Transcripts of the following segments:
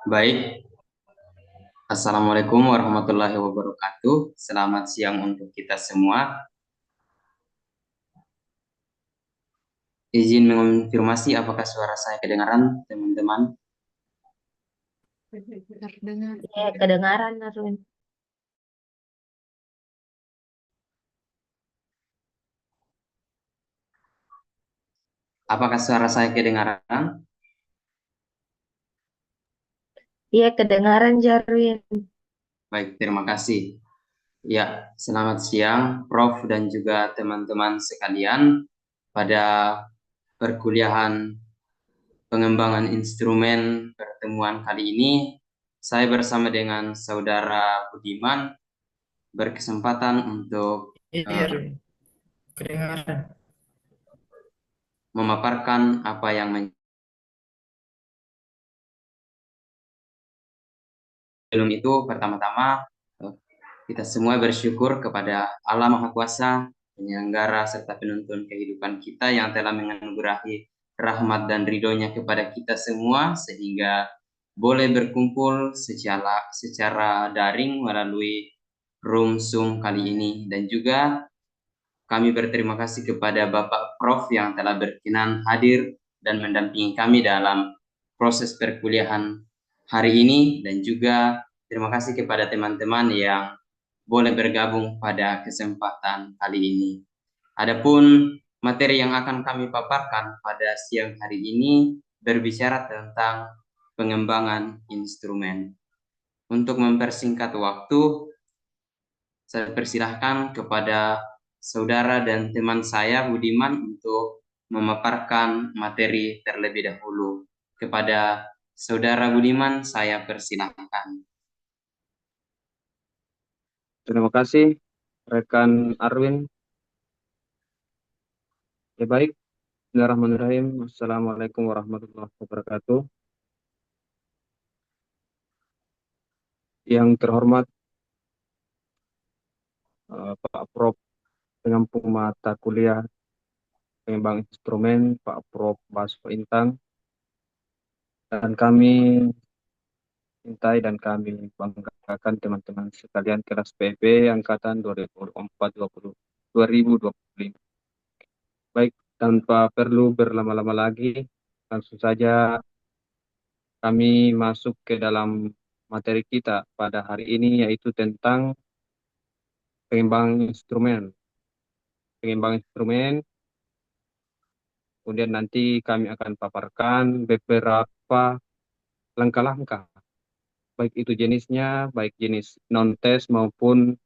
Baik, Assalamualaikum warahmatullahi wabarakatuh. Selamat siang untuk kita semua. Izin mengonfirmasi apakah suara saya kedengaran, teman-teman? Terdengar. Ya, kedengaran Arwin. Apakah suara saya kedengaran? Iya, kedengaran Jarwin. Baik, terima kasih. Ya, selamat siang, Prof. dan juga teman-teman sekalian. Pada perkuliahan pengembangan instrumen pertemuan kali ini, saya bersama dengan Saudara Budiman berkesempatan untuk Iya, eh, Rin. Kedengaran. memaparkan apa yang sebelum itu. Pertama-tama eh, kita semua bersyukur kepada Allah Maha Kuasa, penyelenggara serta penuntun kehidupan kita yang telah menganugerahi rahmat dan ridhonya kepada kita semua sehingga boleh berkumpul secara daring melalui room Zoom kali ini, dan juga kami berterima kasih kepada Bapak Prof yang telah berkenan hadir dan mendampingi kami dalam proses perkuliahan hari ini, dan juga terima kasih kepada teman-teman yang boleh bergabung pada kesempatan kali ini. Adapun materi yang akan kami paparkan pada siang hari ini berbicara tentang pengembangan instrumen. Untuk mempersingkat waktu, saya persilahkan kepada saudara dan teman saya Budiman untuk memaparkan materi terlebih dahulu. Kepada saudara Budiman, saya persilahkan. Terima kasih rekan Arwin. Ya baik, Bismillahirrahmanirrahim. Assalamualaikum warahmatullahi wabarakatuh. Yang terhormat Pak Prof pengampu mata kuliah pengembang instrumen, Pak Prof Baso Intang, dan kami cintai dan kami banggakan teman-teman sekalian kelas PB angkatan 2024-2025. Baik, tanpa perlu berlama-lama lagi, langsung saja kami masuk ke dalam materi kita pada hari ini, yaitu tentang pengembang instrumen. Pengembang instrumen, kemudian nanti kami akan paparkan beberapa langkah-langkah, baik itu jenisnya, baik jenis non-tes maupun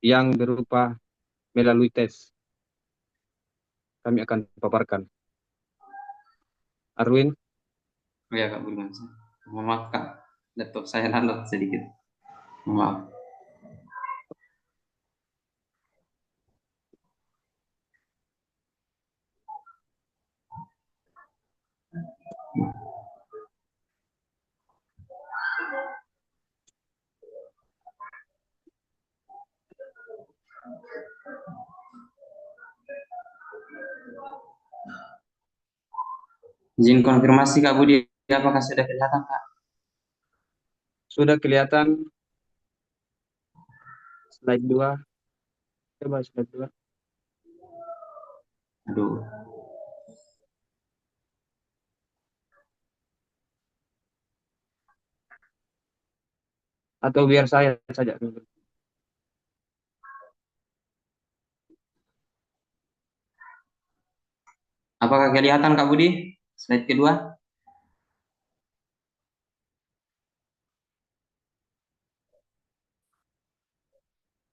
yang berupa melalui tes. Kami akan paparkan. Arwin, Oh ya Kak Budiman, mohon maaf Kak, laptop saya lambat sedikit. Mohon maaf. Izin konfirmasi Kak Budi, apakah sudah kelihatan Kak? sudah kelihatan slide 2. Coba slide 2. Aduh, Atau biar saya saja. apakah kelihatan Kak Budi? Slide kedua.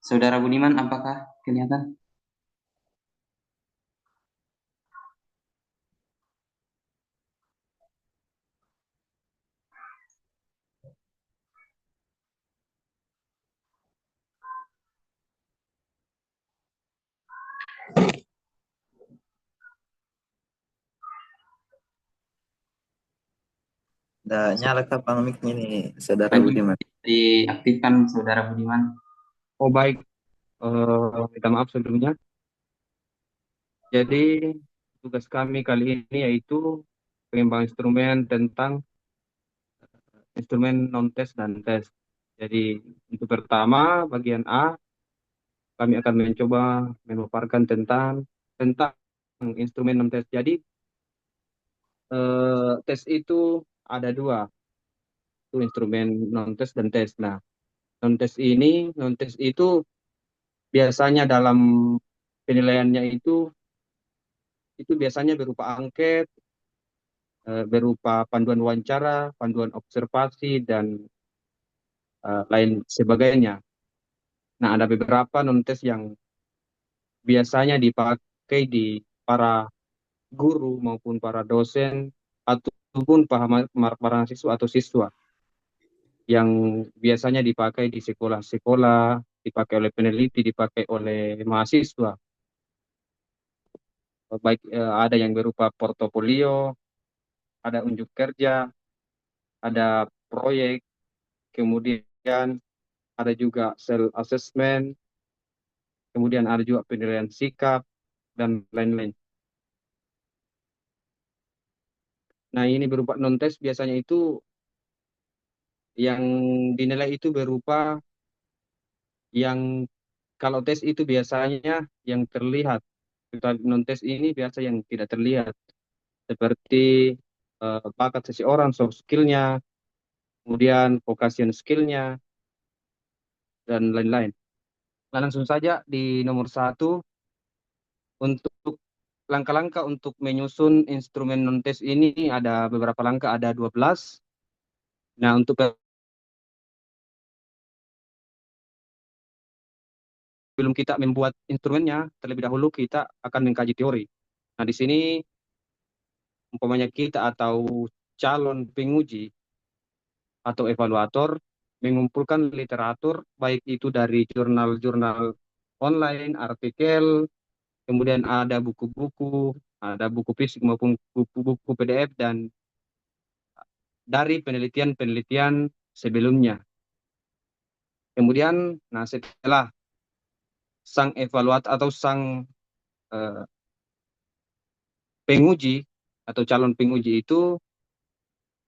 Saudara Budiman, apakah kelihatan? Udah nyala kapan mic-nya nih, Saudara Lagi Budiman? diaktifkan Saudara Budiman. Oh baik, minta maaf sebelumnya. Jadi tugas kami kali ini yaitu pengembang instrumen tentang instrumen non-tes dan tes. Jadi untuk pertama bagian A kami akan mencoba memaparkan tentang instrumen non-tes. Jadi tes itu ada dua, itu instrumen non-tes dan tes. Nah, non-tes itu biasanya dalam penilaiannya itu biasanya berupa angket, berupa panduan wawancara, panduan observasi dan lain sebagainya. Nah, ada beberapa non-tes yang biasanya dipakai di para guru maupun para dosen ataupun para siswa atau siswa yang biasanya dipakai di sekolah-sekolah, dipakai oleh peneliti, dipakai oleh mahasiswa. Baik ada yang berupa portofolio, ada unjuk kerja, ada proyek, kemudian ada juga self assessment, kemudian ada juga penilaian sikap dan lain-lain. Nah, ini berupa non-tes biasanya itu yang dinilai itu berupa yang kalau tes itu biasanya yang terlihat, non-tes ini biasa yang tidak terlihat, seperti bakat seseorang, soft skill-nya, kemudian vocation skill-nya, dan lain-lain. Nah, langsung saja di nomor 1, untuk langkah-langkah untuk menyusun instrumen non-tes ini ada beberapa langkah, ada 12. Nah, untuk sebelum kita membuat instrumennya, terlebih dahulu kita akan mengkaji teori. Nah, di sini umpamanya kita atau calon penguji atau evaluator mengumpulkan literatur, baik itu dari jurnal-jurnal online, artikel, kemudian ada buku-buku, ada buku fisik maupun buku-buku PDF, dan dari penelitian-penelitian sebelumnya. Kemudian, nah setelah sang evaluator atau sang penguji atau calon penguji itu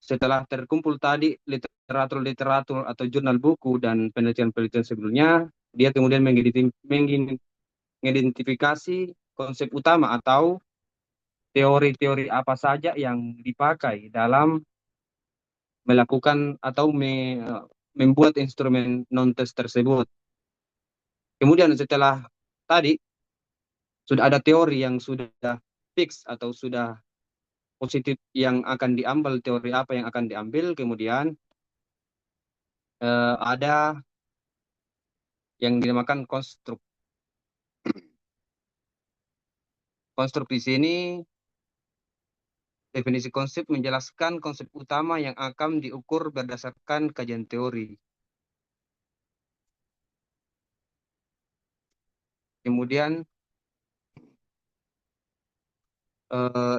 setelah terkumpul tadi literatur-literatur atau jurnal buku dan penelitian-penelitian sebelumnya, dia kemudian mengidentifikasi konsep utama atau teori-teori apa saja yang dipakai dalam melakukan atau membuat instrumen non-tes tersebut. Kemudian setelah tadi sudah ada teori yang sudah fix atau sudah positif yang akan diambil, teori apa yang akan diambil, kemudian ada yang dinamakan konstruk. Konstruk di sini, definisi konsep menjelaskan konsep utama yang akan diukur berdasarkan kajian teori. Kemudian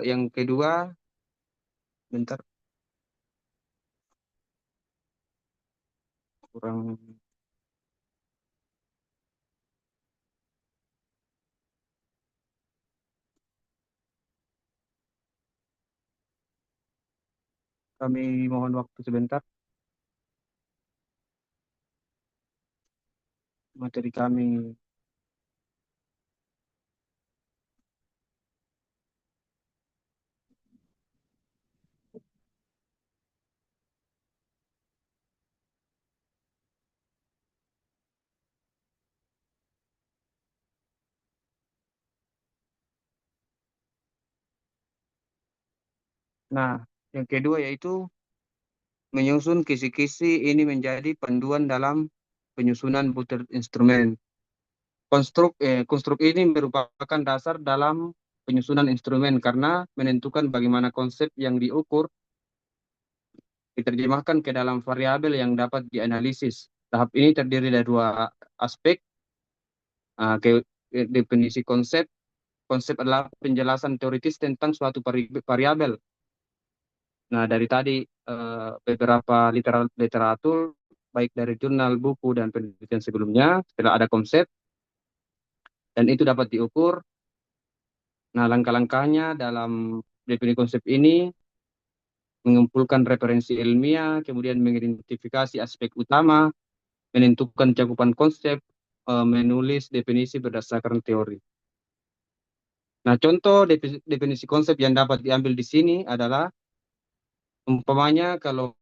yang kedua, bentar, kurang. Kami mohon waktu sebentar. Materi kami Nah, yang kedua yaitu menyusun kisi-kisi ini menjadi panduan dalam penyusunan butir instrumen. Konstruk ini merupakan dasar dalam penyusunan instrumen karena menentukan bagaimana konsep yang diukur diterjemahkan ke dalam variabel yang dapat dianalisis. Tahap ini terdiri dari dua aspek, definisi konsep. Konsep adalah penjelasan teoritis tentang suatu variabel. Nah, dari tadi beberapa literatur, baik dari jurnal, buku, dan penelitian sebelumnya, setelah ada konsep, dan itu dapat diukur. Nah, langkah-langkahnya dalam definisi konsep ini, mengumpulkan referensi ilmiah, kemudian mengidentifikasi aspek utama, menentukan cakupan konsep, menulis definisi berdasarkan teori. Nah, contoh definisi konsep yang dapat diambil di sini adalah umpamanya kalau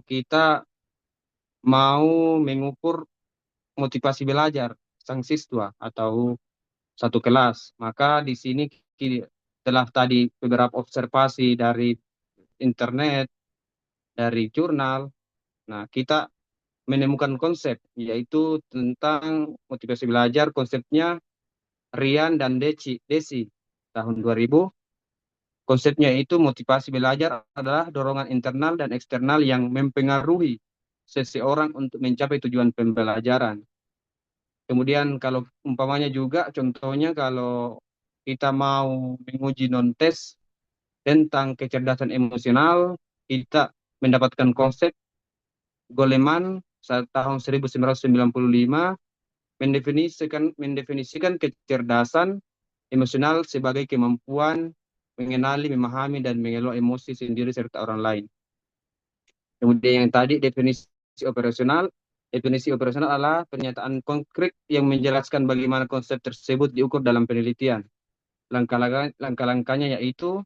kita mau mengukur motivasi belajar sang siswa atau satu kelas, maka di sini telah tadi beberapa observasi dari internet, dari jurnal. Nah, kita menemukan konsep, yaitu tentang motivasi belajar. Konsepnya Rian dan Desi tahun 2000. Konsepnya itu motivasi belajar adalah dorongan internal dan eksternal yang mempengaruhi seseorang untuk mencapai tujuan pembelajaran. Kemudian kalau umpamanya juga contohnya kalau kita mau menguji non-tes tentang kecerdasan emosional, kita mendapatkan konsep Goleman tahun 1995 mendefinisikan kecerdasan emosional sebagai kemampuan mengenali, memahami, dan mengelola emosi sendiri serta orang lain. Kemudian yang tadi definisi operasional adalah pernyataan konkret yang menjelaskan bagaimana konsep tersebut diukur dalam penelitian. Langkah-langkahnya yaitu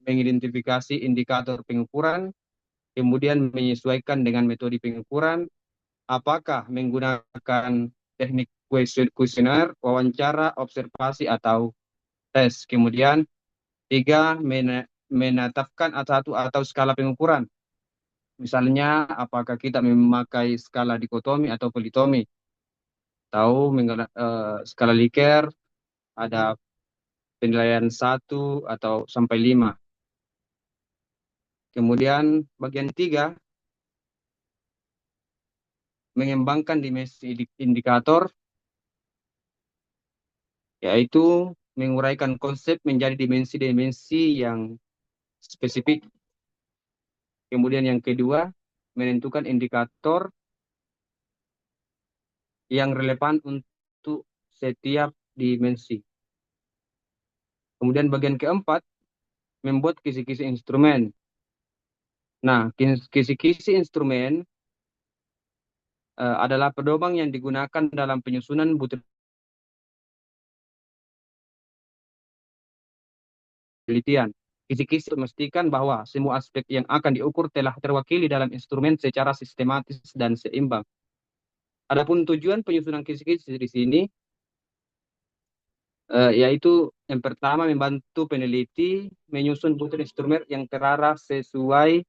mengidentifikasi indikator pengukuran, kemudian menyesuaikan dengan metode pengukuran, apakah menggunakan teknik kuesioner, wawancara, observasi, atau tes. Kemudian tiga, menetapkan satu atau skala pengukuran. Misalnya, apakah kita memakai skala dikotomi atau politomi. Tahu skala Likert, ada penilaian 1 atau sampai 5. Kemudian bagian 3, mengembangkan dimensi indikator, yaitu menguraikan konsep menjadi dimensi-dimensi yang spesifik. Kemudian yang kedua, menentukan indikator yang relevan untuk setiap dimensi. Kemudian bagian keempat, membuat kisi-kisi instrumen. Nah, kisi-kisi instrumen adalah pedoman yang digunakan dalam penyusunan butir penelitian. Kisi-kisi memastikan bahwa semua aspek yang akan diukur telah terwakili dalam instrumen secara sistematis dan seimbang. Adapun tujuan penyusunan kisi-kisi di sini yaitu yang pertama membantu peneliti menyusun butir instrumen yang terarah sesuai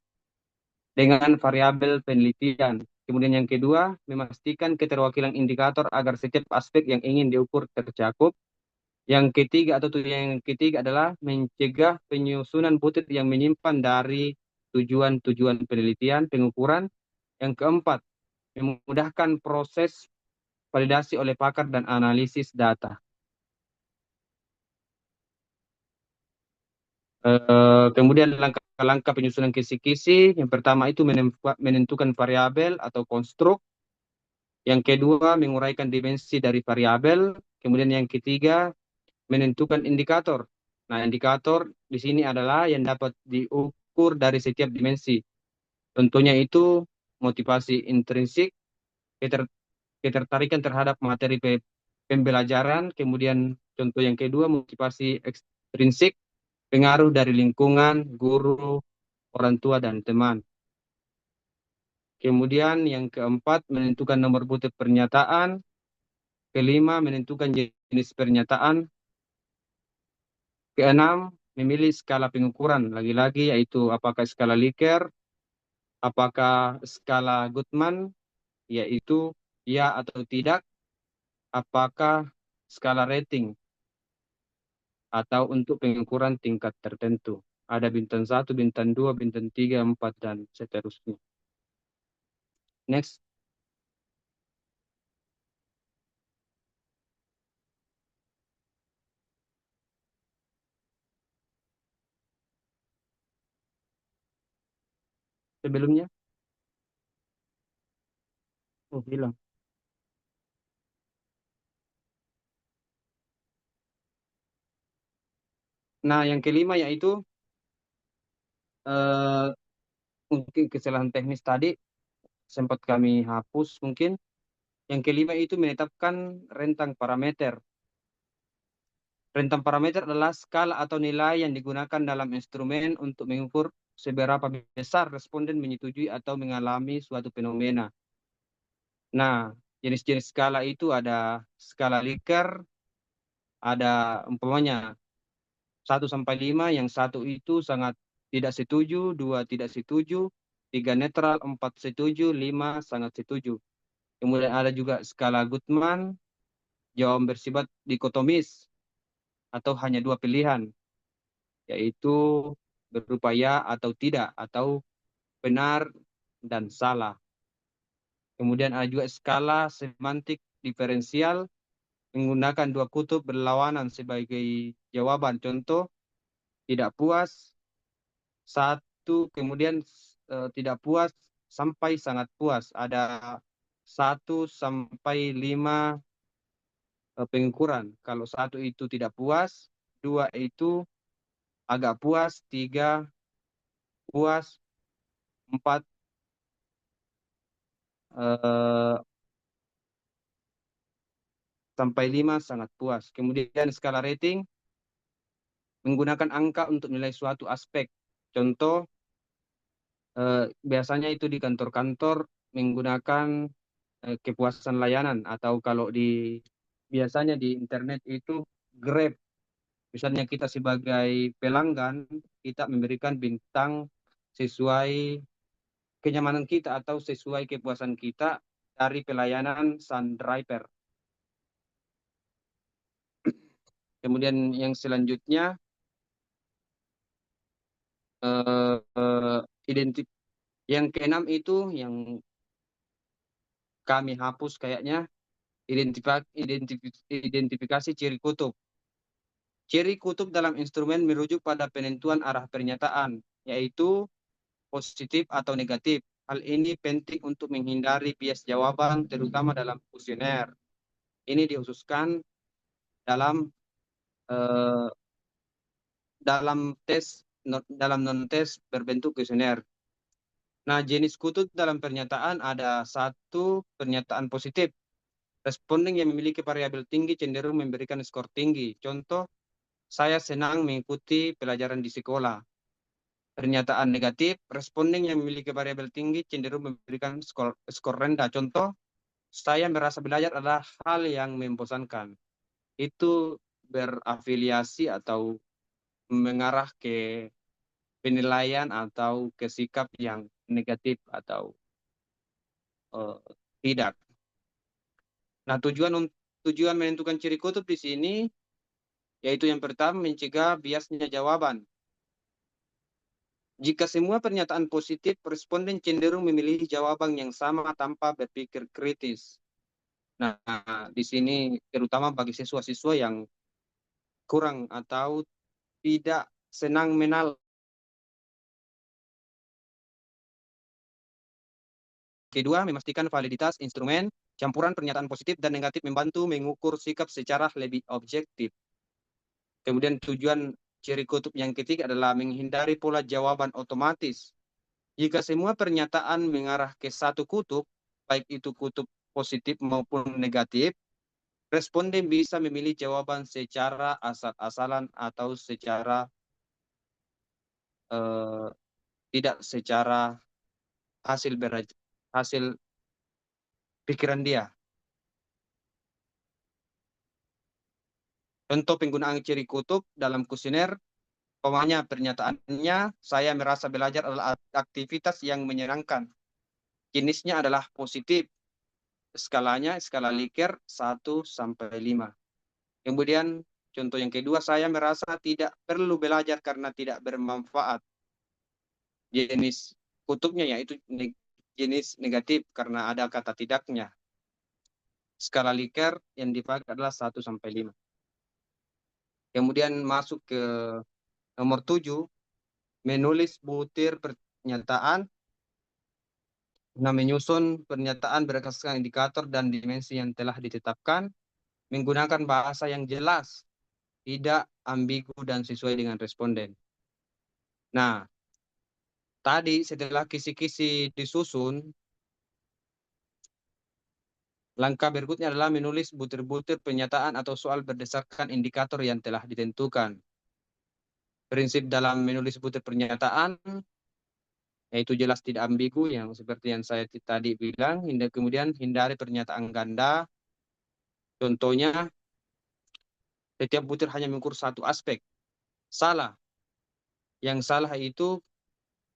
dengan variabel penelitian. Kemudian yang kedua, memastikan keterwakilan indikator agar setiap aspek yang ingin diukur tercakup. Yang ketiga atau tujuan yang ketiga adalah mencegah penyusunan butir yang menyimpan dari tujuan-tujuan penelitian, pengukuran. Yang keempat, memudahkan proses validasi oleh pakar dan analisis data. Kemudian langkah-langkah penyusunan kisi-kisi, yang pertama itu menentukan variabel atau konstruk. Yang kedua, menguraikan dimensi dari variabel. Kemudian yang ketiga, menentukan indikator. Nah, indikator di sini adalah yang dapat diukur dari setiap dimensi. Tentunya itu motivasi intrinsik, ketertarikan terhadap materi pembelajaran. Kemudian contoh yang kedua, motivasi ekstrinsik, pengaruh dari lingkungan, guru, orang tua, dan teman. Kemudian yang keempat, menentukan nomor butir pernyataan. Kelima, menentukan jenis pernyataan. Keenam, memilih skala pengukuran. Lagi-lagi yaitu apakah skala Likert, apakah skala Goodman, yaitu ya atau tidak, apakah skala rating, atau untuk pengukuran tingkat tertentu. Ada bintang 1, bintang 2, bintang 3, 4, dan seterusnya. Next. Sebelumnya, hilang. Nah, yang kelima yaitu mungkin kesalahan teknis tadi sempat kami hapus mungkin. Yang kelima itu menetapkan rentang parameter. Rentang parameter adalah skala atau nilai yang digunakan dalam instrumen untuk mengukur seberapa besar responden menyetujui atau mengalami suatu fenomena. Nah, jenis-jenis skala itu ada skala Likert, ada umpamanya 1 sampai 5, yang 1 itu sangat tidak setuju, 2 tidak setuju, 3 netral, 4 setuju, 5 sangat setuju. Kemudian ada juga skala Guttman, jawaban bersifat dikotomis atau hanya 2 pilihan, yaitu berupa ya atau tidak, atau benar dan salah. Kemudian ada juga skala semantik diferensial, menggunakan 2 kutub berlawanan sebagai jawaban. Contoh, tidak puas, 1, kemudian tidak puas sampai sangat puas. Ada 1 sampai 5 pengukuran. Kalau 1 itu tidak puas, 2 itu agak puas, 3 puas, 4 sampai 5 sangat puas. Kemudian skala rating menggunakan angka untuk nilai suatu aspek. Contoh, biasanya itu di kantor-kantor menggunakan kepuasan layanan, atau kalau biasanya di internet itu Grab. Misalnya kita sebagai pelanggan, kita memberikan bintang sesuai kenyamanan kita atau sesuai kepuasan kita dari pelayanan sang driver. Kemudian yang selanjutnya, yang keenam itu yang kami hapus kayaknya, identifikasi ciri kutub. Ciri kutub dalam instrumen merujuk pada penentuan arah pernyataan, yaitu positif atau negatif. Hal ini penting untuk menghindari bias jawaban, terutama dalam kuesioner. Ini dikhususkan dalam non-tes berbentuk kuesioner. Nah, jenis kutub dalam pernyataan ada 1, pernyataan positif. Responden yang memiliki variabel tinggi cenderung memberikan skor tinggi. Contoh, saya senang mengikuti pelajaran di sekolah. Pernyataan negatif, responden yang memiliki variabel tinggi cenderung memberikan skor rendah. Contoh, saya merasa belajar adalah hal yang membosankan. Itu berafiliasi atau mengarah ke penilaian atau ke sikap yang negatif atau tidak. Nah, tujuan menentukan ciri kutub di sini yaitu yang pertama, mencegah biasnya jawaban. Jika semua pernyataan positif, responden cenderung memilih jawaban yang sama tanpa berpikir kritis. Nah, di sini terutama bagi siswa-siswa yang kurang atau tidak senang menal. Kedua, memastikan validitas instrumen. Campuran pernyataan positif dan negatif membantu mengukur sikap secara lebih objektif. Kemudian tujuan ciri kutub yang ketiga adalah menghindari pola jawaban otomatis. Jika semua pernyataan mengarah ke satu kutub, baik itu kutub positif maupun negatif, responden bisa memilih jawaban secara asal-asalan atau secara tidak secara hasil pikiran dia. Contoh penggunaan ciri kutub dalam kuesioner, umpamanya pernyataannya, saya merasa belajar adalah aktivitas yang menyenangkan. Jenisnya adalah positif. Skalanya, skala Likert 1 sampai 5. Kemudian contoh yang kedua, saya merasa tidak perlu belajar karena tidak bermanfaat. Jenis kutubnya yaitu jenis negatif karena ada kata tidaknya. Skala Likert yang dipakai adalah 1 sampai 5. Kemudian masuk ke nomor 7, menulis butir pernyataan. Nah, menyusun pernyataan berdasarkan indikator dan dimensi yang telah ditetapkan, menggunakan bahasa yang jelas, tidak ambigu dan sesuai dengan responden. Nah, tadi setelah kisi-kisi disusun, langkah berikutnya adalah menulis butir-butir pernyataan atau soal berdasarkan indikator yang telah ditentukan. Prinsip dalam menulis butir pernyataan yaitu jelas tidak ambigu, yang seperti yang saya tadi bilang. Kemudian hindari pernyataan ganda. Contohnya, setiap butir hanya mengukur satu aspek. Salah. Yang salah itu,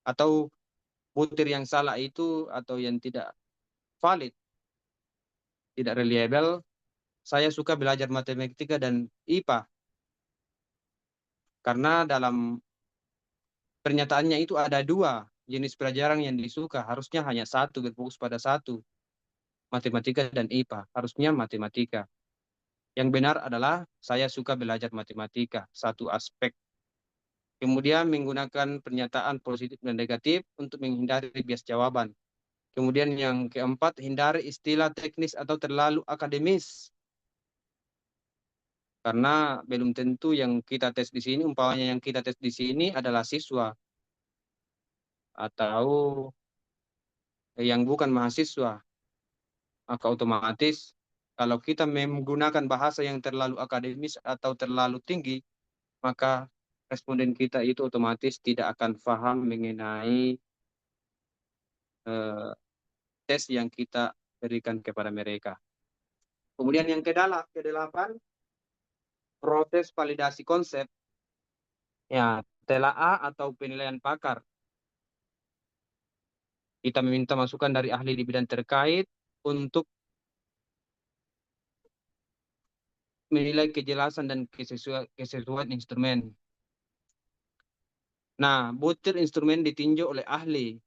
atau butir yang salah itu, atau yang tidak valid, tidak reliable. Saya suka belajar matematika dan IPA. Karena dalam pernyataannya itu ada dua jenis pelajaran yang disuka. Harusnya hanya satu, berfokus pada satu. Matematika dan IPA. Harusnya matematika. Yang benar adalah saya suka belajar matematika, satu aspek. Kemudian menggunakan pernyataan positif dan negatif untuk menghindari bias jawaban. Kemudian yang keempat, hindari istilah teknis atau terlalu akademis. Karena belum tentu yang kita tes di sini, umpamanya yang kita tes di sini adalah siswa atau yang bukan mahasiswa. Maka otomatis kalau kita menggunakan bahasa yang terlalu akademis atau terlalu tinggi, maka responden kita itu otomatis tidak akan paham mengenai tes yang kita berikan kepada mereka. Kemudian yang kedelapan, proses validasi konsep. Ya, TLA atau penilaian pakar. Kita meminta masukan dari ahli di bidang terkait untuk menilai kejelasan dan kesesuaian instrumen. Nah, butir instrumen ditinjau oleh ahli.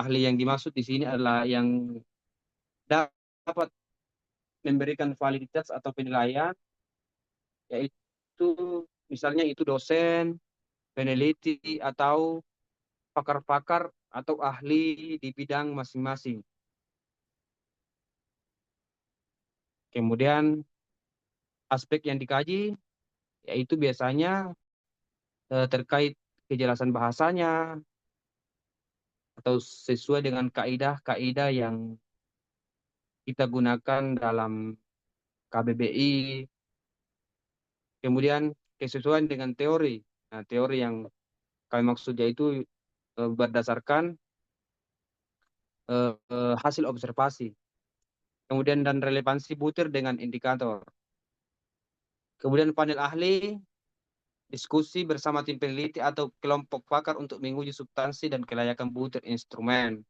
Ahli yang dimaksud di sini adalah yang dapat memberikan validitas atau penilaian, yaitu misalnya itu dosen, peneliti, atau pakar-pakar atau ahli di bidang masing-masing. Kemudian aspek yang dikaji yaitu biasanya terkait kejelasan bahasanya atau sesuai dengan kaidah-kaidah yang kita gunakan dalam KBBI. Kemudian kesesuaian dengan teori. Nah, teori yang kami maksud yaitu berdasarkan hasil observasi. Kemudian dan relevansi butir dengan indikator. Kemudian panel ahli, diskusi bersama tim peneliti atau kelompok pakar untuk menguji substansi dan kelayakan butir instrumen.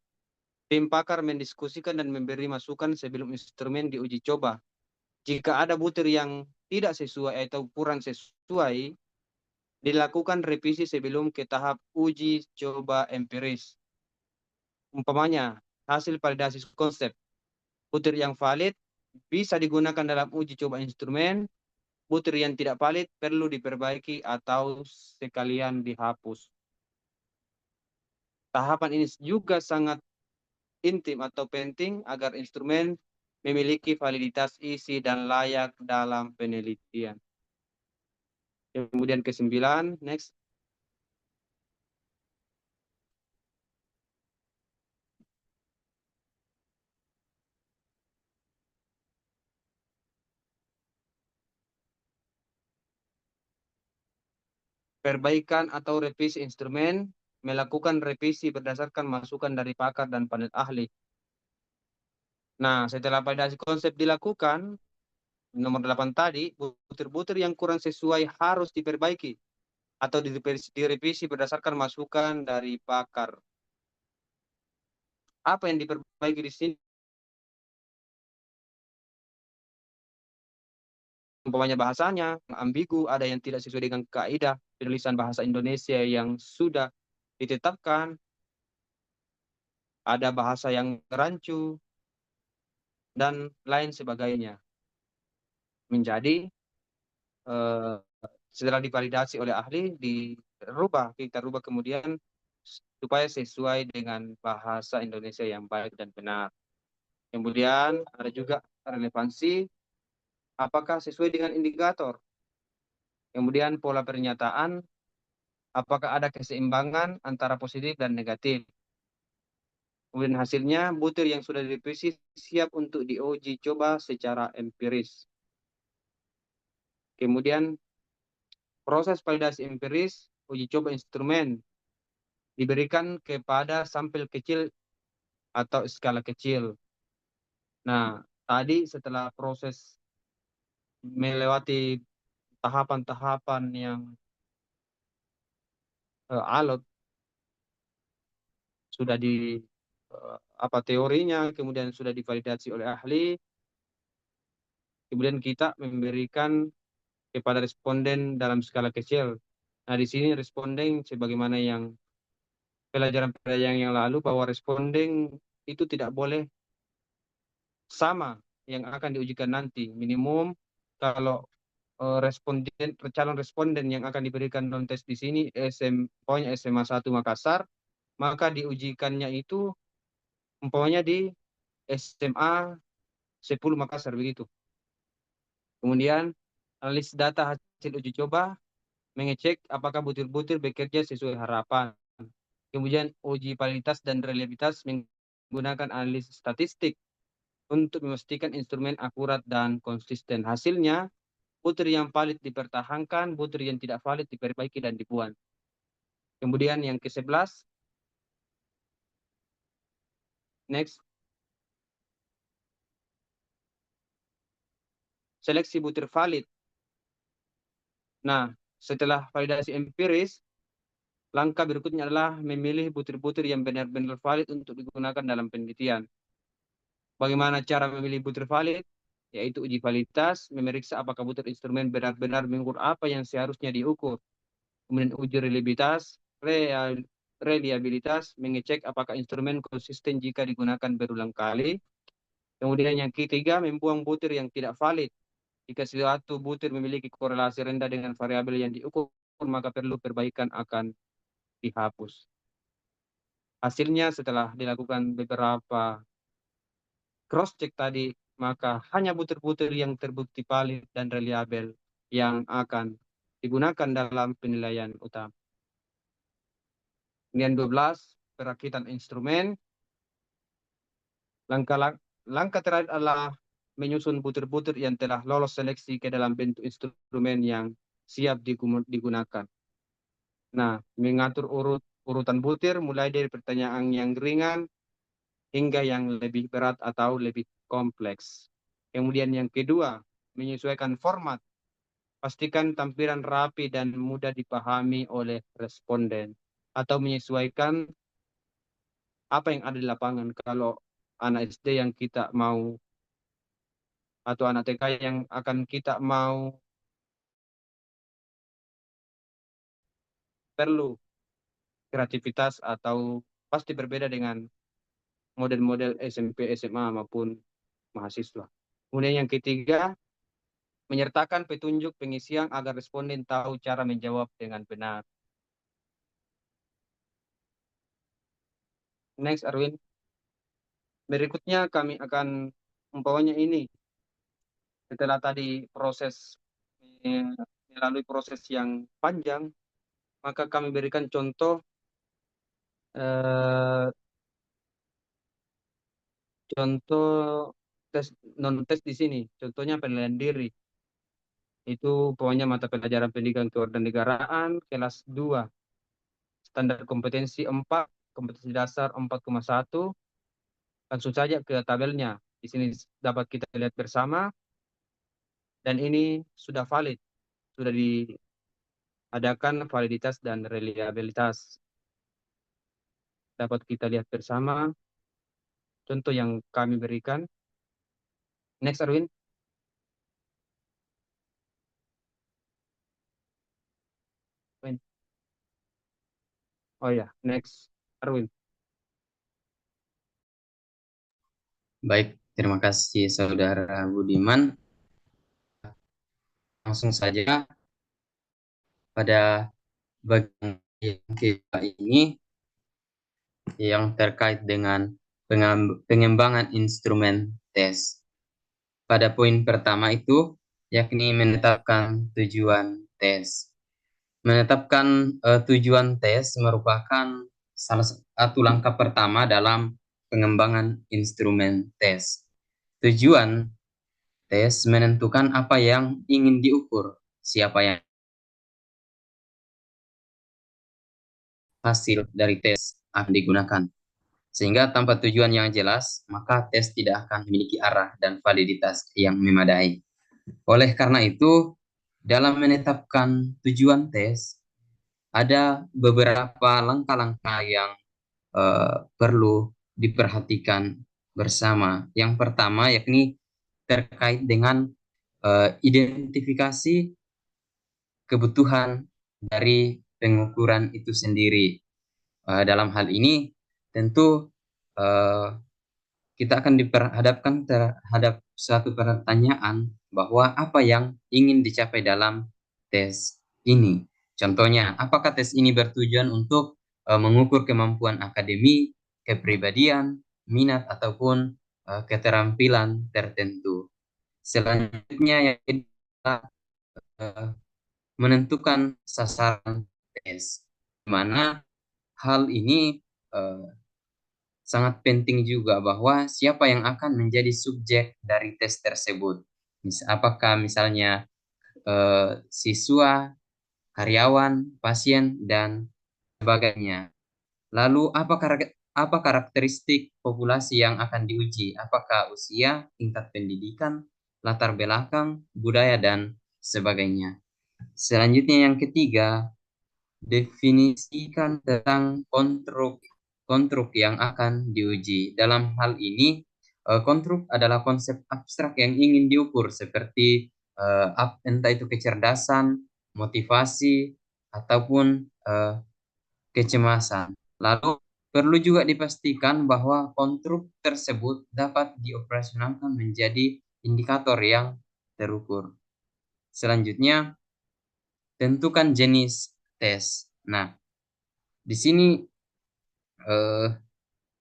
Tim pakar mendiskusikan dan memberi masukan sebelum instrumen diuji coba. Jika ada butir yang tidak sesuai atau kurang sesuai, dilakukan revisi sebelum ke tahap uji coba empiris. Umpamanya, hasil validasi konsep. Butir yang valid bisa digunakan dalam uji coba instrumen. Butir yang tidak valid perlu diperbaiki atau sekalian dihapus. Tahapan ini juga sangat intim atau penting agar instrumen memiliki validitas isi dan layak dalam penelitian. Kemudian ke-9, next. Perbaikan atau revisi instrumen, melakukan revisi berdasarkan masukan dari pakar dan panel ahli. Nah, setelah validasi konsep dilakukan, nomor 8 tadi, butir-butir yang kurang sesuai harus diperbaiki atau direvisi berdasarkan masukan dari pakar. Apa yang diperbaiki di sini? Umpamanya bahasanya ambigu, ada yang tidak sesuai dengan kaidah penulisan bahasa Indonesia yang sudah ditetapkan, ada bahasa yang rancu, dan lain sebagainya. Menjadi setelah divalidasi oleh ahli, kita rubah kemudian supaya sesuai dengan bahasa Indonesia yang baik dan benar. Kemudian ada juga relevansi, apakah sesuai dengan indikator. Kemudian pola pernyataan, apakah ada keseimbangan antara positif dan negatif. Kemudian hasilnya, butir yang sudah direvisi siap untuk diuji coba secara empiris. Kemudian proses validasi empiris, uji coba instrumen, diberikan kepada sampel kecil atau skala kecil. Nah, tadi setelah proses melewati tahapan-tahapan yang alot, sudah di apa teorinya, kemudian sudah divalidasi oleh ahli, kemudian kita memberikan kepada responden dalam skala kecil. Nah, di sini responden sebagaimana yang pelajaran-pelajaran yang lalu, bahwa responden itu tidak boleh sama yang akan diujikan nanti. Minimum kalau calon responden yang akan diberikan non tes di sini pokoknya SMA 1 Makassar, maka diujikannya itu umpamanya di SMA 10 Makassar begitu. Kemudian analis data hasil uji coba, mengecek apakah butir-butir bekerja sesuai harapan. Kemudian uji validitas dan reliabilitas menggunakan analisis statistik untuk memastikan instrumen akurat dan konsisten. Hasilnya, butir yang valid dipertahankan, butir yang tidak valid diperbaiki dan dibuang. Kemudian yang ke-11, next. Seleksi butir valid. Nah, setelah validasi empiris, langkah berikutnya adalah memilih butir-butir yang benar-benar valid untuk digunakan dalam penelitian. Bagaimana cara memilih butir valid? Yaitu uji validitas, memeriksa apakah butir instrumen benar-benar mengukur apa yang seharusnya diukur. Kemudian uji reliabilitas, mengecek apakah instrumen konsisten jika digunakan berulang kali. Kemudian yang ketiga, membuang butir yang tidak valid. Jika suatu butir memiliki korelasi rendah dengan variabel yang diukur, maka perlu perbaikan akan dihapus. Hasilnya setelah dilakukan beberapa cross-check tadi, maka hanya butir-butir yang terbukti valid dan reliabel yang akan digunakan dalam penilaian utama. Kemudian 12, perakitan instrumen. Langkah terakhir adalah menyusun butir-butir yang telah lolos seleksi ke dalam bentuk instrumen yang siap digunakan. Nah, mengatur urutan butir mulai dari pertanyaan yang ringan hingga yang lebih berat atau lebih kompleks. Kemudian yang kedua, menyesuaikan format. Pastikan tampilan rapi dan mudah dipahami oleh responden. Atau menyesuaikan apa yang ada di lapangan. Kalau anak SD yang kita mau, atau anak TK yang akan kita mau, perlu kreativitas atau pasti berbeda dengan model-model SMP, SMA maupun mahasiswa. Kemudian yang ketiga, menyertakan petunjuk pengisian agar responden tahu cara menjawab dengan benar. Next, Arwin. Berikutnya kami akan umpamanya ini. Setelah tadi melalui proses yang panjang, maka kami berikan contoh non tes di sini. Contohnya penilaian diri. Itu pokoknya mata pelajaran pendidikan kewarganegaraan kelas 2. Standar kompetensi 4, kompetensi dasar 4,1. Langsung saja ke tabelnya. Di sini dapat kita lihat bersama. Dan ini sudah valid. Sudah diadakan validitas dan reliabilitas. Dapat kita lihat bersama contoh yang kami berikan. Next, Arwin. Oh ya, next, Arwin. Baik, terima kasih Saudara Budiman. Langsung saja pada bagian yang kedua ini yang terkait dengan pengembangan instrumen tes. Pada poin pertama itu yakni menetapkan tujuan tes. Menetapkan tujuan tes merupakan salah satu langkah pertama dalam pengembangan instrumen tes. Tujuan tes menentukan apa yang ingin diukur, siapa yang hasil dari tes akan digunakan. Sehingga tanpa tujuan yang jelas, maka tes tidak akan memiliki arah dan validitas yang memadai. Oleh karena itu, dalam menetapkan tujuan tes, ada beberapa langkah-langkah yang perlu diperhatikan bersama. Yang pertama yakni terkait dengan identifikasi kebutuhan dari pengukuran itu sendiri. Dalam hal ini tentu kita akan diperhadapkan terhadap suatu pertanyaan bahwa apa yang ingin dicapai dalam tes ini. Contohnya, apakah tes ini bertujuan untuk mengukur kemampuan akademik, kepribadian, minat, ataupun keterampilan tertentu. Selanjutnya yang kedua, menentukan sasaran tes, di mana hal ini sangat penting juga bahwa siapa yang akan menjadi subjek dari tes tersebut. Apakah misalnya siswa, karyawan, pasien, dan sebagainya. Lalu apa karakteristik populasi yang akan diuji? Apakah usia, tingkat pendidikan, latar belakang, budaya, dan sebagainya. Selanjutnya yang ketiga, definisikan tentang konstruk yang akan diuji. Dalam hal ini, konstruk adalah konsep abstrak yang ingin diukur seperti entah itu kecerdasan, motivasi, ataupun kecemasan. Lalu perlu juga dipastikan bahwa konstruk tersebut dapat dioperasionalkan menjadi indikator yang terukur. Selanjutnya, tentukan jenis tes. Nah, di sini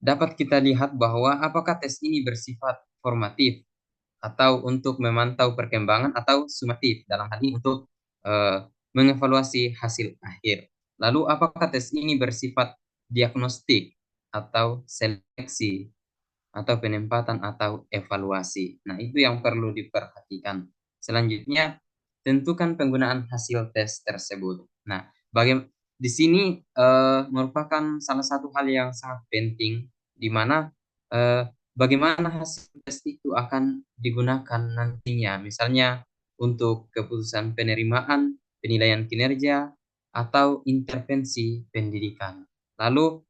dapat kita lihat bahwa apakah tes ini bersifat formatif atau untuk memantau perkembangan atau sumatif, dalam hal ini untuk mengevaluasi hasil akhir. Lalu apakah tes ini bersifat diagnostik atau seleksi atau penempatan atau evaluasi. Nah, itu yang perlu diperhatikan. Selanjutnya, tentukan penggunaan hasil tes tersebut. Nah, di sini merupakan salah satu hal yang sangat penting, di mana bagaimana hasil tes itu akan digunakan nantinya. Misalnya untuk keputusan penerimaan, penilaian kinerja, atau intervensi pendidikan. Lalu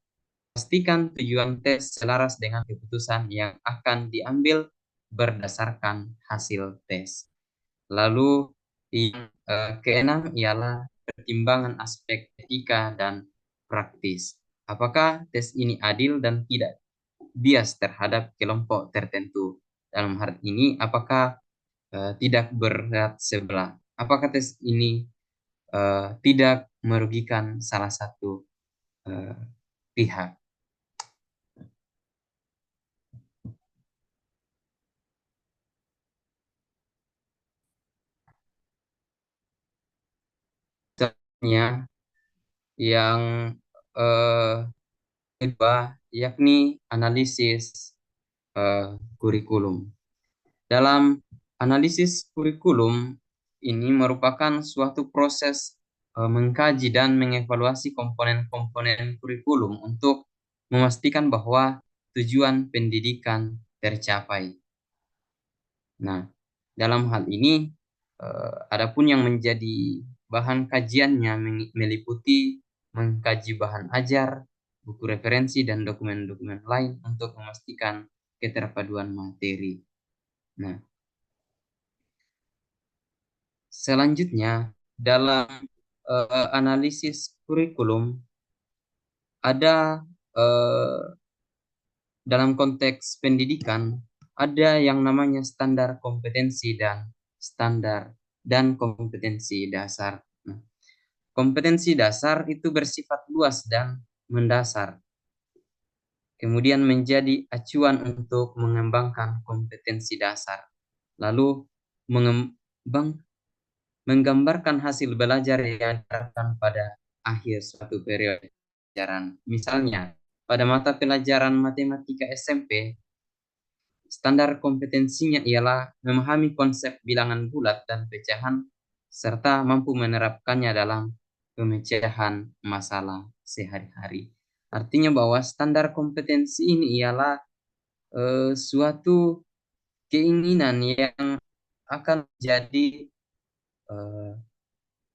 pastikan tujuan tes selaras dengan keputusan yang akan diambil berdasarkan hasil tes. Lalu yang keenam ialah pertimbangan aspek etika dan praktis. Apakah tes ini adil dan tidak bias terhadap kelompok tertentu? Dalam hal ini, apakah tidak berat sebelah? Apakah tes ini tidak merugikan salah satu pihak? Contohnya yang kedua yakni analisis kurikulum. Dalam analisis kurikulum ini merupakan suatu proses mengkaji dan mengevaluasi komponen-komponen kurikulum untuk memastikan bahwa tujuan pendidikan tercapai. Nah, dalam hal ini adapun yang menjadi bahan kajiannya meliputi mengkaji bahan ajar, buku referensi, dan dokumen-dokumen lain untuk memastikan keterpaduan materi. Nah, selanjutnya dalam analisis kurikulum ada dalam konteks pendidikan ada yang namanya standar kompetensi dan kompetensi dasar. Nah, kompetensi dasar itu bersifat luas dan mendasar. Kemudian menjadi acuan untuk mengembangkan kompetensi dasar. Lalu menggambarkan hasil belajar yang diterapkan pada akhir suatu periode pelajaran. Misalnya, pada mata pelajaran matematika SMP, standar kompetensinya ialah memahami konsep bilangan bulat dan pecahan, serta mampu menerapkannya dalam pemecahan masalah sehari-hari. Artinya bahwa standar kompetensi ini ialah suatu keinginan yang akan menjadi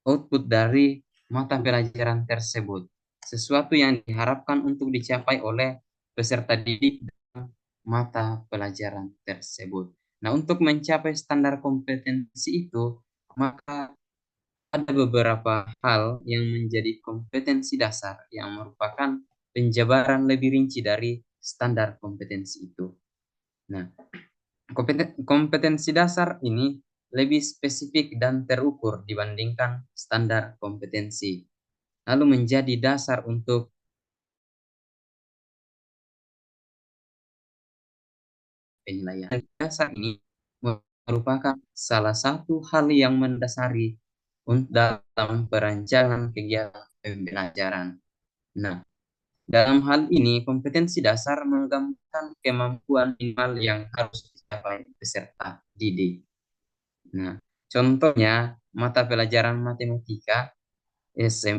output dari mata pelajaran tersebut. Sesuatu yang diharapkan untuk dicapai oleh peserta didik dalam mata pelajaran tersebut. Nah, untuk mencapai standar kompetensi itu, maka ada beberapa hal yang menjadi kompetensi dasar yang merupakan penjabaran lebih rinci dari standar kompetensi itu. Nah, kompetensi dasar ini lebih spesifik dan terukur dibandingkan standar kompetensi, lalu menjadi dasar untuk penilaian. Dasar ini merupakan salah satu hal yang mendasari dalam perancangan kegiatan pembelajaran. Nah, dalam hal ini kompetensi dasar menggambarkan kemampuan minimal yang harus dicapai peserta didik. Nah, contohnya mata pelajaran matematika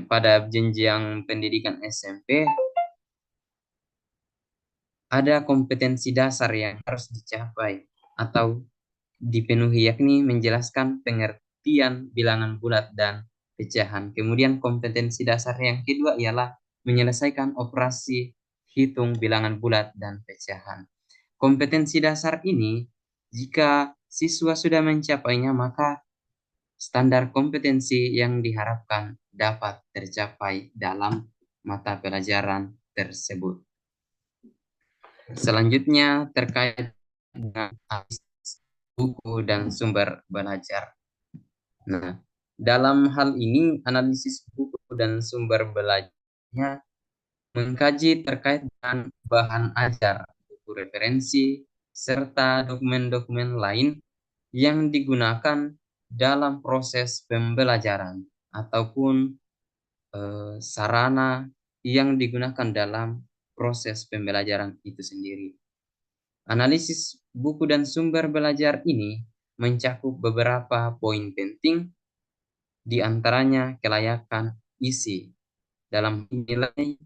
pada jenjang pendidikan SMP ada kompetensi dasar yang harus dicapai atau dipenuhi, yakni menjelaskan pengertian bilangan bulat dan pecahan. Kemudian kompetensi dasar yang kedua ialah menyelesaikan operasi hitung bilangan bulat dan pecahan. Kompetensi dasar ini, jika siswa sudah mencapainya, maka standar kompetensi yang diharapkan dapat tercapai dalam mata pelajaran tersebut. Selanjutnya terkait dengan buku dan sumber belajar. Nah, dalam hal ini analisis buku dan sumber belajarnya mengkaji terkait dengan bahan ajar, buku referensi, serta dokumen-dokumen lain yang digunakan dalam proses pembelajaran ataupun sarana yang digunakan dalam proses pembelajaran itu sendiri. Analisis buku dan sumber belajar ini mencakup beberapa poin penting, di antaranya kelayakan isi dalam menilai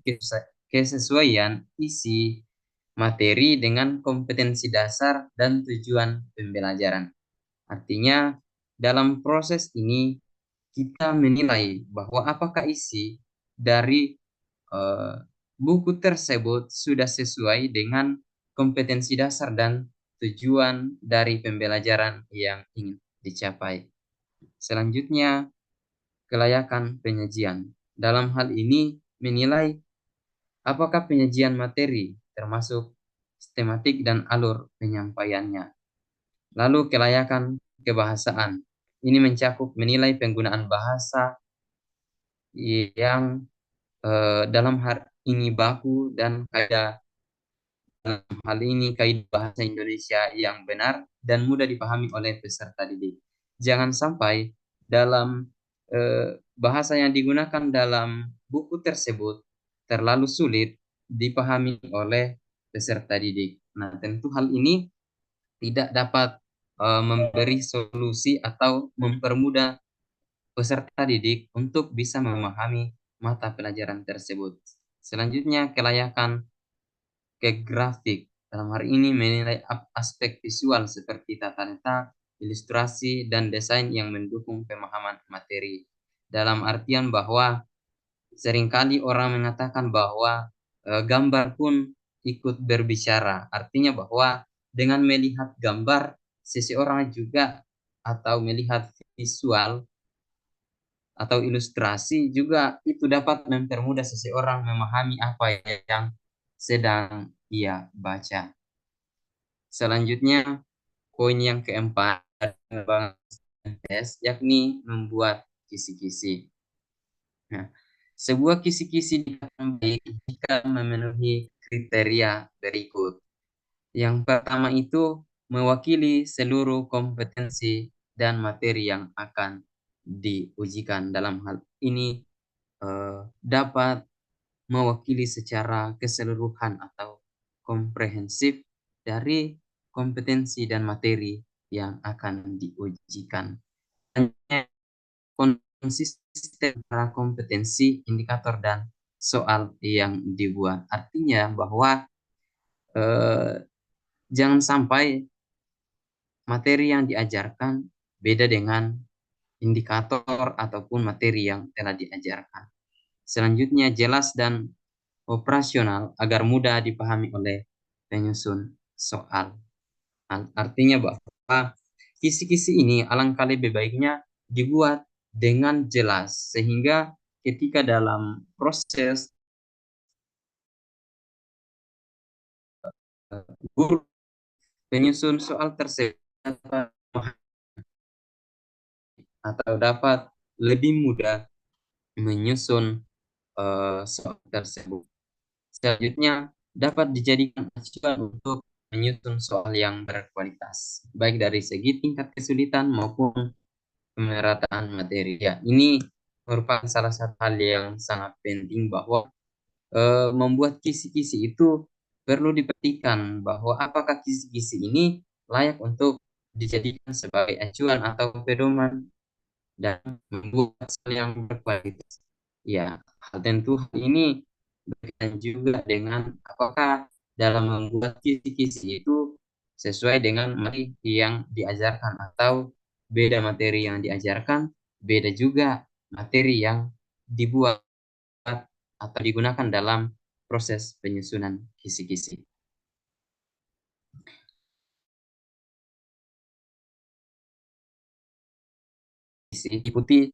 kesesuaian isi materi dengan kompetensi dasar dan tujuan pembelajaran. Artinya, dalam proses ini kita menilai bahwa apakah isi dari buku tersebut sudah sesuai dengan kompetensi dasar dan tujuan dari pembelajaran yang ingin dicapai. Selanjutnya, kelayakan penyajian. Dalam hal ini menilai apakah penyajian materi termasuk sistematik dan alur penyampaiannya. Lalu kelayakan kebahasaan. Ini mencakup menilai penggunaan bahasa yang dalam hal ini baku dan kaidah, dalam hal ini kaidah bahasa Indonesia yang benar dan mudah dipahami oleh peserta didik. Jangan sampai dalam bahasa yang digunakan dalam buku tersebut terlalu sulit dipahami oleh peserta didik. Nah, tentu hal ini tidak dapat memberi solusi atau mempermudah peserta didik untuk bisa memahami mata pelajaran tersebut. Selanjutnya, kelayakan ke grafik. Dalam hal ini menilai aspek visual seperti tata letak, ilustrasi, dan desain yang mendukung pemahaman materi. Dalam artian bahwa seringkali orang mengatakan bahwa gambar pun ikut berbicara. Artinya bahwa dengan melihat gambar, seseorang juga atau melihat visual atau ilustrasi juga itu dapat mempermudah seseorang memahami apa yang sedang ia baca. Selanjutnya, poin yang keempat, yakni membuat kisi-kisi. Nah, sebuah kisi-kisi dikatakan baik jika memenuhi kriteria berikut. Yang pertama itu mewakili seluruh kompetensi dan materi yang akan diujikan. Dalam hal ini dapat mewakili secara keseluruhan atau komprehensif dari kompetensi dan materi yang akan diujikan. Hanya konsisten antara kompetensi, indikator, dan soal yang dibuat. Artinya bahwa jangan sampai materi yang diajarkan beda dengan indikator ataupun materi yang telah diajarkan. Selanjutnya, jelas dan operasional agar mudah dipahami oleh penyusun soal. Artinya bahwa kisi-kisi ini alangkah lebih baiknya dibuat dengan jelas sehingga ketika dalam proses guru penyusun soal tersebut atau dapat lebih mudah menyusun soal tersebut. Selanjutnya, dapat dijadikan acuan untuk menyusun soal yang berkualitas, baik dari segi tingkat kesulitan maupun pemerataan materi. Ya, ini merupakan salah satu hal yang sangat penting bahwa membuat kisi-kisi itu perlu diperhatikan bahwa apakah kisi-kisi ini layak untuk dijadikan sebagai acuan atau pedoman dan membuat soal yang berkualitas. Ya, tentu hal ini berkaitan juga dengan apakah dalam membuat kisi-kisi itu sesuai dengan materi yang diajarkan atau beda materi yang diajarkan, beda juga materi yang dibuat atau digunakan dalam proses penyusunan kisi-kisi. Ikuti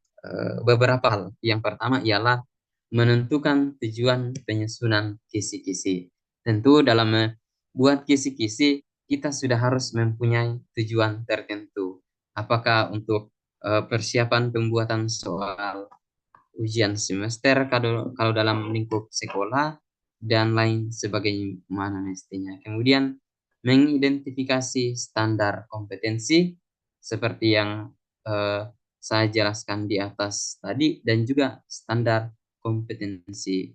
beberapa hal. Yang pertama ialah menentukan tujuan penyusunan kisi-kisi. Tentu dalam membuat kisi-kisi kita sudah harus mempunyai tujuan tertentu. Apakah untuk persiapan pembuatan soal ujian semester kalau dalam lingkup sekolah dan lain sebagaimana mestinya. Kemudian mengidentifikasi standar kompetensi seperti yang saya jelaskan di atas tadi dan juga standar kompetensi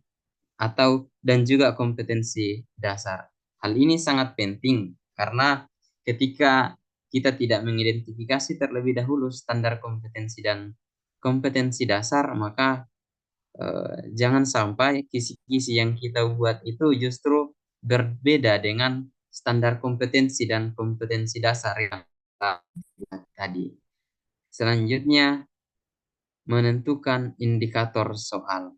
dan juga kompetensi dasar. Hal ini sangat penting karena ketika kita tidak mengidentifikasi terlebih dahulu standar kompetensi dan kompetensi dasar, maka jangan sampai kisi-kisi yang kita buat itu justru berbeda dengan standar kompetensi dan kompetensi dasar yang kita buat tadi. Selanjutnya, menentukan indikator soal.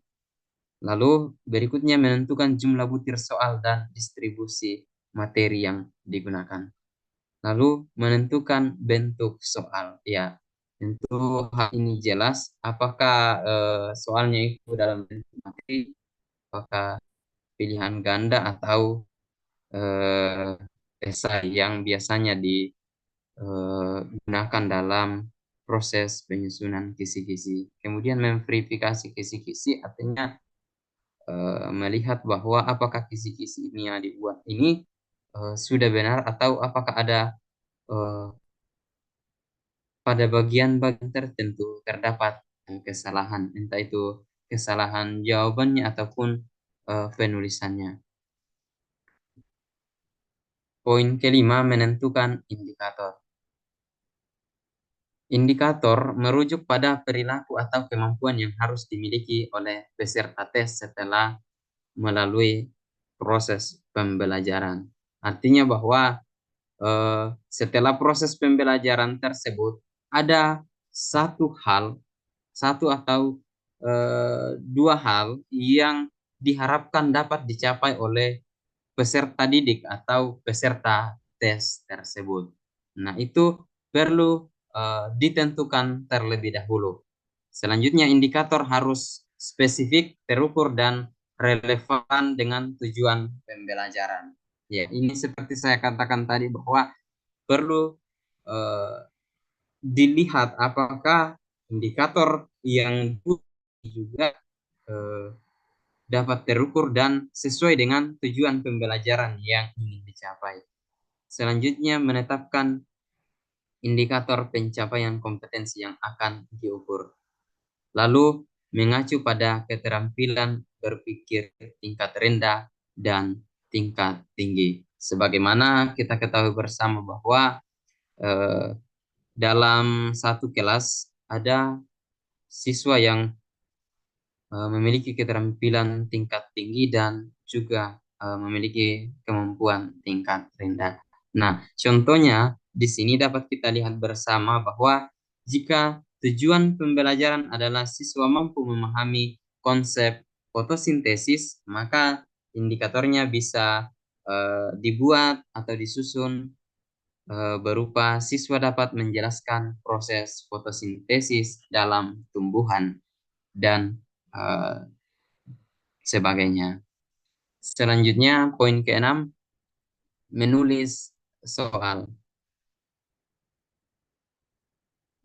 Lalu berikutnya menentukan jumlah butir soal dan distribusi materi yang digunakan. Lalu menentukan bentuk soal. Ya, tentu hal ini jelas. Apakah soalnya itu dalam bentuk materi, apakah pilihan ganda atau esai yang biasanya digunakan dalam proses penyusunan kisi-kisi. Kemudian memverifikasi kisi-kisi artinya melihat bahwa apakah kisi-kisi ini yang dibuat ini sudah benar atau apakah ada pada bagian-bagian tertentu terdapat kesalahan, entah itu kesalahan jawabannya ataupun penulisannya. Poin kelima, menentukan indikator. Indikator merujuk pada perilaku atau kemampuan yang harus dimiliki oleh peserta tes setelah melalui proses pembelajaran. Artinya bahwa setelah proses pembelajaran tersebut ada satu atau dua hal yang diharapkan dapat dicapai oleh peserta didik atau peserta tes tersebut. Nah, itu perlu ditentukan terlebih dahulu. Selanjutnya, indikator harus spesifik, terukur, dan relevan dengan tujuan pembelajaran. Ya, ini seperti saya katakan tadi bahwa perlu dilihat apakah indikator yang juga dapat terukur dan sesuai dengan tujuan pembelajaran yang ingin dicapai. Selanjutnya, menetapkan indikator pencapaian kompetensi yang akan diukur. Lalu mengacu pada keterampilan berpikir tingkat rendah dan tingkat tinggi. Sebagaimana kita ketahui bersama bahwa dalam satu kelas ada siswa yang memiliki keterampilan tingkat tinggi dan juga memiliki kemampuan tingkat rendah. Nah, contohnya di sini dapat kita lihat bersama bahwa jika tujuan pembelajaran adalah siswa mampu memahami konsep fotosintesis, maka indikatornya bisa dibuat atau disusun berupa siswa dapat menjelaskan proses fotosintesis dalam tumbuhan dan sebagainya. Selanjutnya, poin ke-6, menulis soal.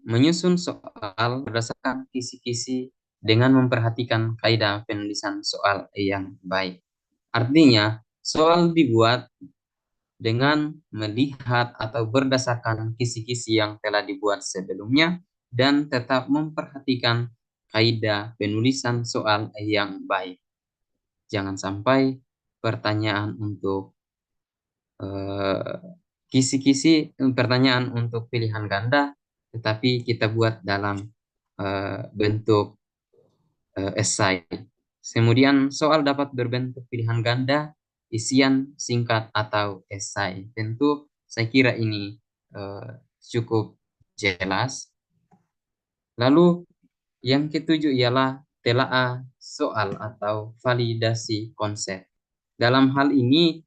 Menyusun soal berdasarkan kisi-kisi dengan memperhatikan kaidah penulisan soal yang baik. Artinya, soal dibuat dengan melihat atau berdasarkan kisi-kisi yang telah dibuat sebelumnya dan tetap memperhatikan kaidah penulisan soal yang baik. Jangan sampai pertanyaan untuk kisi-kisi pertanyaan untuk pilihan ganda, tetapi kita buat dalam bentuk esai. Kemudian soal dapat berbentuk pilihan ganda, isian singkat atau esai. Tentu saya kira ini cukup jelas. Lalu yang ketujuh ialah telaah soal atau validasi konsep. Dalam hal ini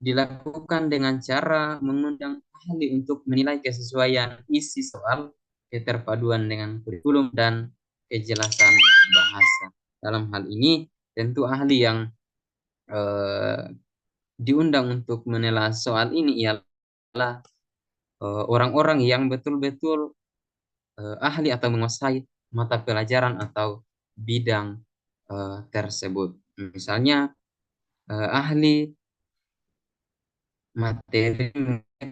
dilakukan dengan cara mengundang ahli untuk menilai kesesuaian isi soal, keterpaduan dengan kurikulum, dan kejelasan bahasa. Dalam hal ini, tentu ahli yang diundang untuk menilai soal ini ialah orang-orang yang betul-betul ahli atau menguasai mata pelajaran atau bidang tersebut. Misalnya, ahli materi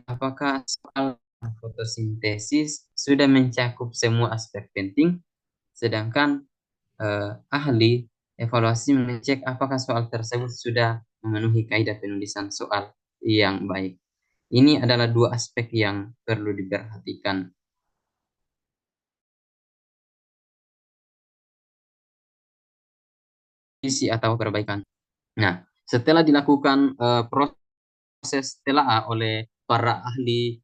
apakah soal fotosintesis sudah mencakup semua aspek penting, sedangkan ahli evaluasi mengecek apakah soal tersebut sudah memenuhi kaidah penulisan soal yang baik. Ini adalah dua aspek yang perlu diperhatikan. Isi atau perbaikan. Nah, setelah dilakukan proses telaah oleh para ahli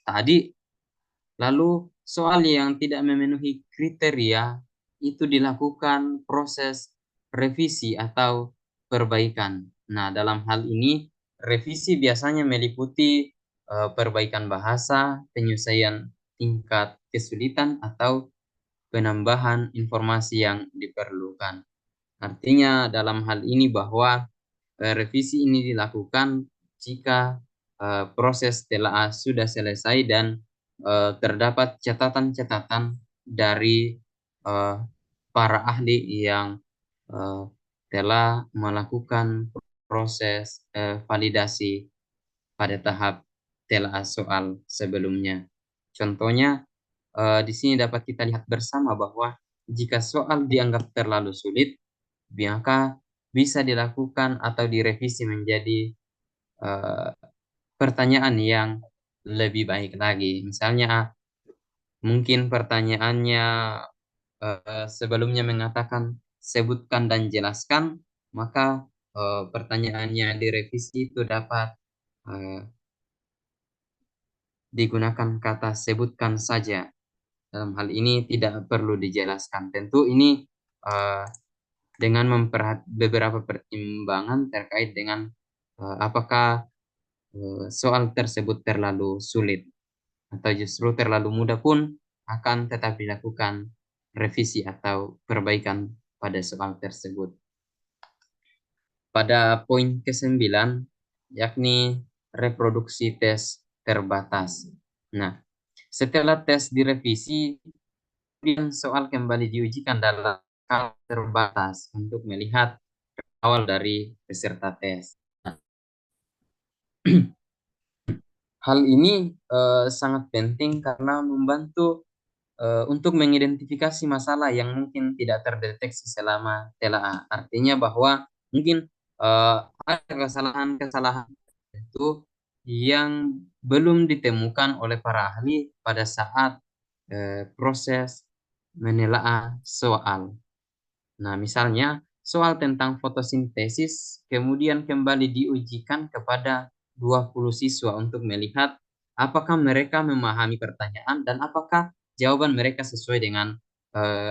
tadi, lalu soal yang tidak memenuhi kriteria itu dilakukan proses revisi atau perbaikan. Nah, dalam hal ini revisi biasanya meliputi perbaikan bahasa, penyelesaian tingkat kesulitan, atau penambahan informasi yang diperlukan. Artinya dalam hal ini bahwa revisi ini dilakukan jika proses telaah sudah selesai dan terdapat catatan-catatan dari para ahli yang telah melakukan proses validasi pada tahap telaah soal sebelumnya. Contohnya, di sini dapat kita lihat bersama bahwa jika soal dianggap terlalu sulit, maka bisa dilakukan atau direvisi menjadi pertanyaan yang lebih baik lagi. Misalnya, mungkin pertanyaannya sebelumnya mengatakan sebutkan dan jelaskan, maka pertanyaannya direvisi itu dapat digunakan kata sebutkan saja. Dalam hal ini tidak perlu dijelaskan. Tentu ini dengan beberapa pertimbangan terkait dengan apakah soal tersebut terlalu sulit atau justru terlalu mudah pun akan tetap dilakukan revisi atau perbaikan pada soal tersebut. Pada poin ke-9, yakni reproduksi tes terbatas. Nah, setelah tes direvisi, soal kembali diujikan dalam skala terbatas untuk melihat awal dari peserta tes. Hal ini sangat penting karena membantu untuk mengidentifikasi masalah yang mungkin tidak terdeteksi selama telaah. Artinya bahwa mungkin ada kesalahan-kesalahan itu yang belum ditemukan oleh para ahli pada saat proses menelaah soal. Nah, misalnya soal tentang fotosintesis kemudian kembali diujikan kepada 20 siswa untuk melihat apakah mereka memahami pertanyaan dan apakah jawaban mereka sesuai dengan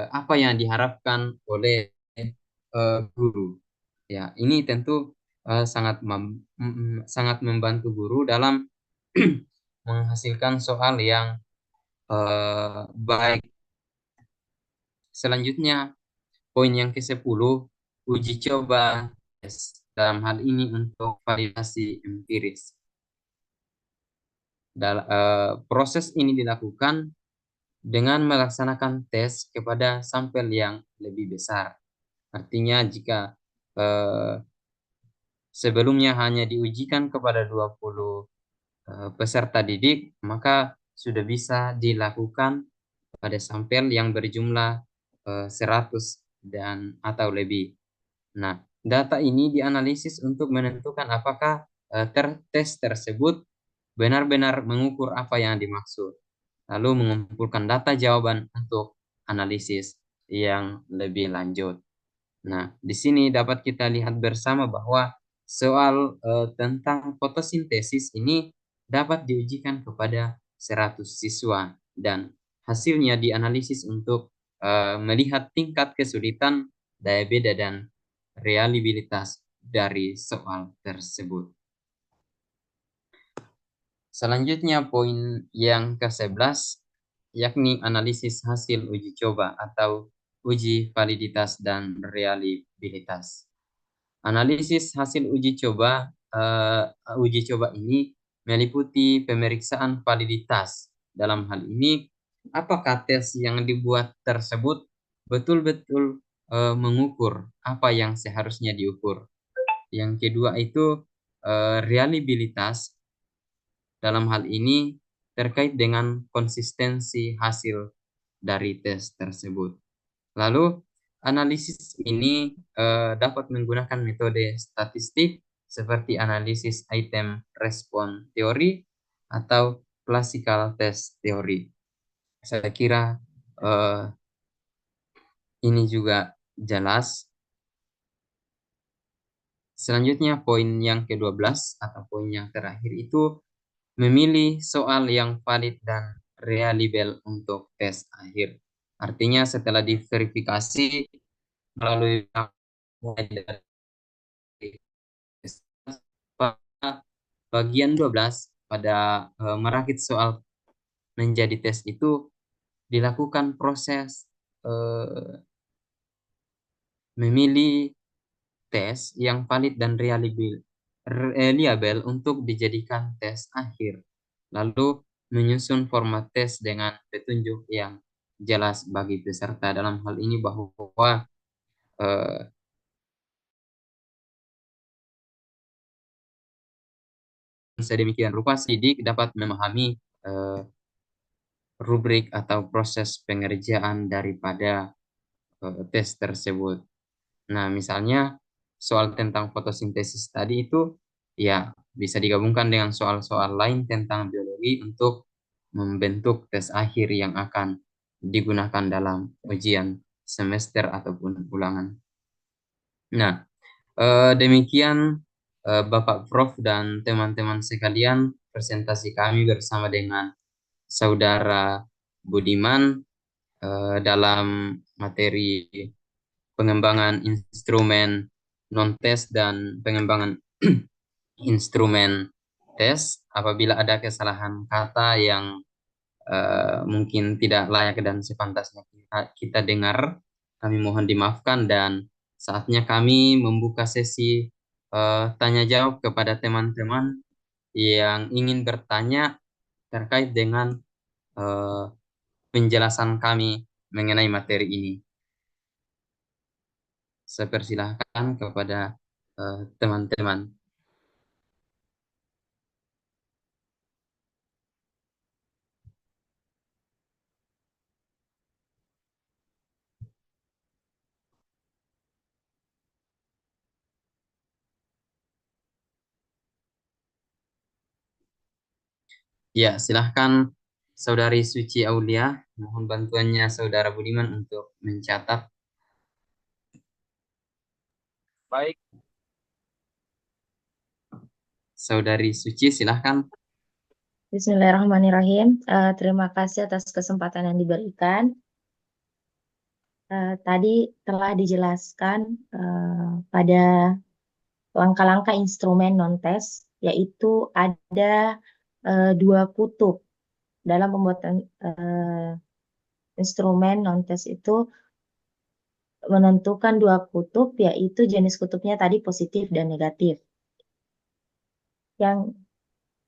apa yang diharapkan oleh guru. Ya, ini tentu sangat membantu guru dalam menghasilkan soal yang baik. Selanjutnya, poin yang ke-10, uji coba tes. Dalam hal ini untuk validasi empiris. Proses ini dilakukan dengan melaksanakan tes kepada sampel yang lebih besar. Artinya jika sebelumnya hanya diujikan kepada 20 peserta didik, maka sudah bisa dilakukan pada sampel yang berjumlah 100 dan atau lebih. Nah, data ini dianalisis untuk menentukan apakah tes tersebut benar-benar mengukur apa yang dimaksud, lalu mengumpulkan data jawaban untuk analisis yang lebih lanjut. Nah, di sini dapat kita lihat bersama bahwa soal tentang fotosintesis ini dapat diujikan kepada 100 siswa dan hasilnya dianalisis untuk melihat tingkat kesulitan, daya beda, dan reliabilitas dari soal tersebut. Selanjutnya poin yang ke-11 yakni analisis hasil uji coba atau uji validitas dan reliabilitas. Analisis hasil uji coba ini meliputi pemeriksaan validitas. Dalam hal ini, apakah tes yang dibuat tersebut betul-betul mengukur apa yang seharusnya diukur. Yang kedua itu reliabilitas. Dalam hal ini terkait dengan konsistensi hasil dari tes tersebut. Lalu analisis ini dapat menggunakan metode statistik seperti analisis item respon teori atau classical test teori. Saya kira ini juga jelas. Selanjutnya poin yang ke-12 atau poin yang terakhir itu memilih soal yang valid dan reliable untuk tes akhir. Artinya setelah diverifikasi melalui bagian 12 pada merakit soal menjadi tes itu dilakukan proses memilih tes yang valid dan reliable untuk dijadikan tes akhir. Lalu menyusun format tes dengan petunjuk yang jelas bagi peserta. Dalam hal ini bahwa sedemikian rupa sidik dapat memahami rubrik atau proses pengerjaan daripada tes tersebut. Nah, misalnya soal tentang fotosintesis tadi itu ya bisa digabungkan dengan soal-soal lain tentang biologi untuk membentuk tes akhir yang akan digunakan dalam ujian semester ataupun ulangan. Nah, demikian Bapak Prof dan teman-teman sekalian presentasi kami bersama dengan Saudara Budiman dalam materi pengembangan instrumen non-tes dan pengembangan instrumen tes. Apabila ada kesalahan kata yang mungkin tidak layak dan sepantasnya kita dengar, kami mohon dimaafkan dan saatnya kami membuka sesi tanya jawab kepada teman-teman yang ingin bertanya terkait dengan penjelasan kami mengenai materi ini. Saya persilahkan kepada teman-teman. Ya, silahkan Saudari Suci Aulia, mohon bantuannya Saudara Budiman untuk mencatat. Baik, Saudari Suci, silahkan. Bismillahirrahmanirrahim. Terima kasih atas kesempatan yang diberikan. Tadi telah dijelaskan pada langkah-langkah instrumen non-tes, yaitu ada dua kutub dalam pembuatan instrumen non-tes itu menentukan dua kutub, yaitu jenis kutubnya tadi positif dan negatif. Yang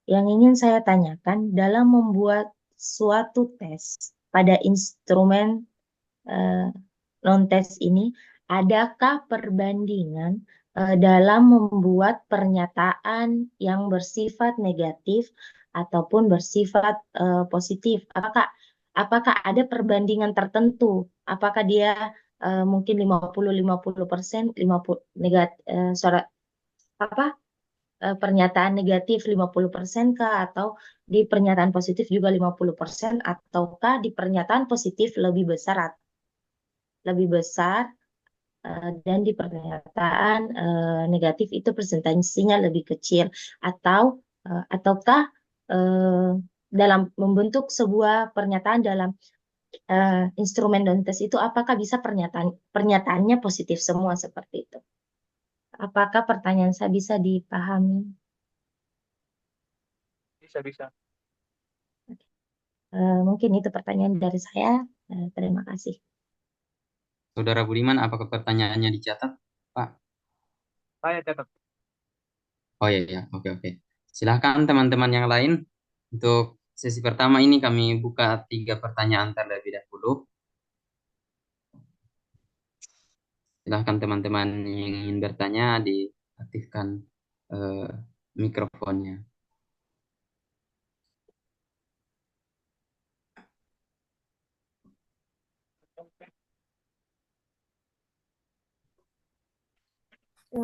ingin saya tanyakan, dalam membuat suatu tes pada instrumen non-tes ini, adakah perbandingan dalam membuat pernyataan yang bersifat negatif ataupun bersifat positif? Apakah ada perbandingan tertentu? Apakah dia mungkin 50-50%, 50 pernyataan negatif 50% kah, atau di pernyataan positif juga 50%, ataukah di pernyataan positif lebih besar dan di pernyataan negatif itu presentasinya lebih kecil, ataukah dalam membentuk sebuah pernyataan dalam instrumen non-tes itu, apakah bisa pernyataannya positif semua seperti itu? Apakah pertanyaan saya bisa dipahami? bisa. Mungkin itu pertanyaan dari saya. Terima kasih. Saudara Budiman, apakah pertanyaannya dicatat, Pak? Saya catat. Oh iya, oke. Silahkan teman-teman yang lain. Untuk sesi pertama ini kami buka 3 pertanyaan terlebih dahulu. Silahkan teman-teman yang ingin bertanya diaktifkan mikrofonnya.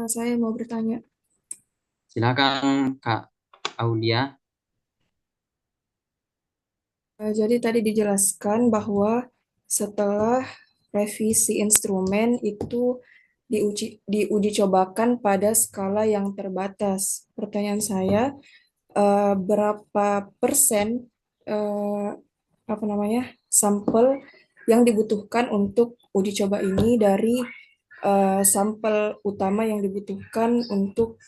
Saya mau bertanya. Silakan Kak Aulia. Jadi tadi dijelaskan bahwa setelah revisi instrumen itu diuji cobakan pada skala yang terbatas. Pertanyaan saya, berapa persen sampel yang dibutuhkan untuk uji coba ini dari sampel utama yang dibutuhkan untuk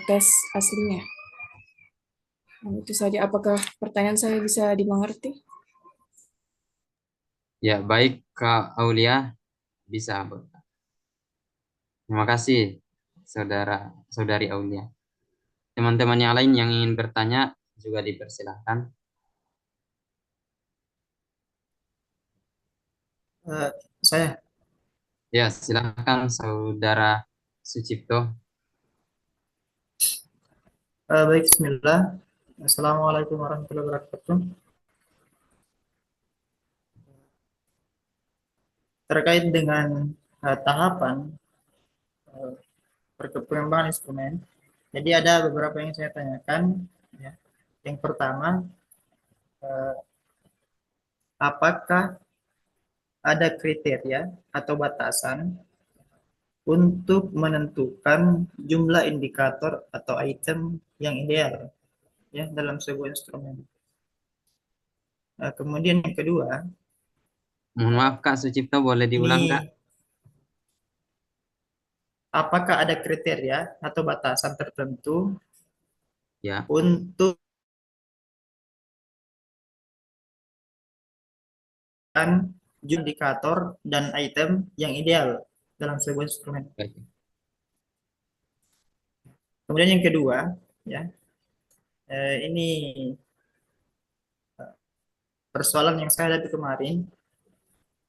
tes aslinya? Nah, itu saja. Apakah pertanyaan saya bisa dimengerti? Ya, baik Kak Aulia, bisa. Terima kasih Saudari Aulia. Teman-teman yang lain yang ingin bertanya juga dipersilahkan. Saya Ya, silakan Saudara Sucipto. baik, Bismillah. Assalamualaikum warahmatullahi wabarakatuh. Terkait dengan tahapan perkembangan instrumen, jadi ada beberapa yang saya tanyakan. Ya. Yang pertama, apakah ada kriteria atau batasan untuk menentukan jumlah indikator atau item yang ideal ya dalam sebuah instrumen? Kemudian yang kedua, Mohon maaf Kak Sucipto, boleh diulang Kak? apakah ada kriteria atau batasan tertentu Ya. untuk indikator dan item yang ideal dalam sebuah instrumen? Baik. Kemudian yang kedua, ya, ini persoalan yang saya hadapi kemarin,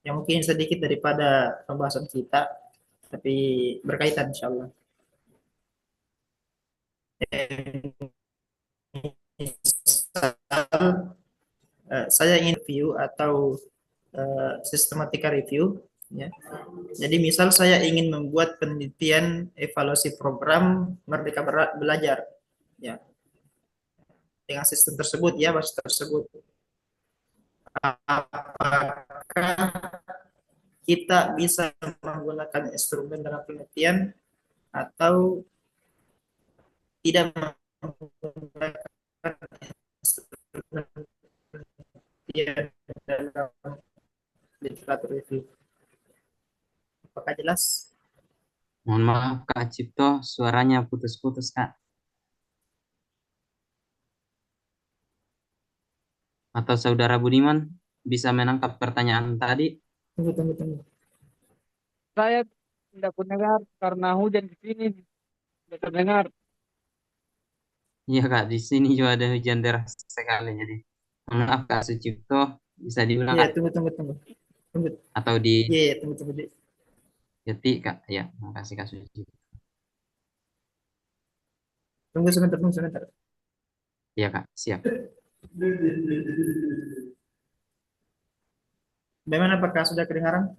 yang mungkin sedikit daripada pembahasan kita, tapi berkaitan insya Allah. Saya ingin review atau sistematika review, ya. Jadi misal saya ingin membuat penelitian evaluasi program Merdeka Belajar, ya. dengan sistem tersebut ya, basis tersebut. Apakah kita bisa menggunakan instrumen dalam penelitian atau tidak menggunakan instrumen penelitian dalam literatur review? Apakah jelas? Mohon maaf Kak Cipto, suaranya putus-putus Kak. Atau Saudara Budiman bisa menangkap pertanyaan tadi? Tunggu, tunggu, tunggu. Saya tidak mendengar karena hujan di sini. Tidak terdengar. Iya Kak, di sini juga ada hujan deras sekali. Jadi mohon maaf Kak Sucipto, bisa diulang Iya, Kak? tunggu, tunggu, tunggu. Tunggu. Atau Iya, iya, tunggu, tunggu. diketik Kak? Ya, makasih Kak Sucipto. Tunggu sebentar, tunggu sebentar. Iya Kak, siap. Bagaimana, apakah sudah kedengaran?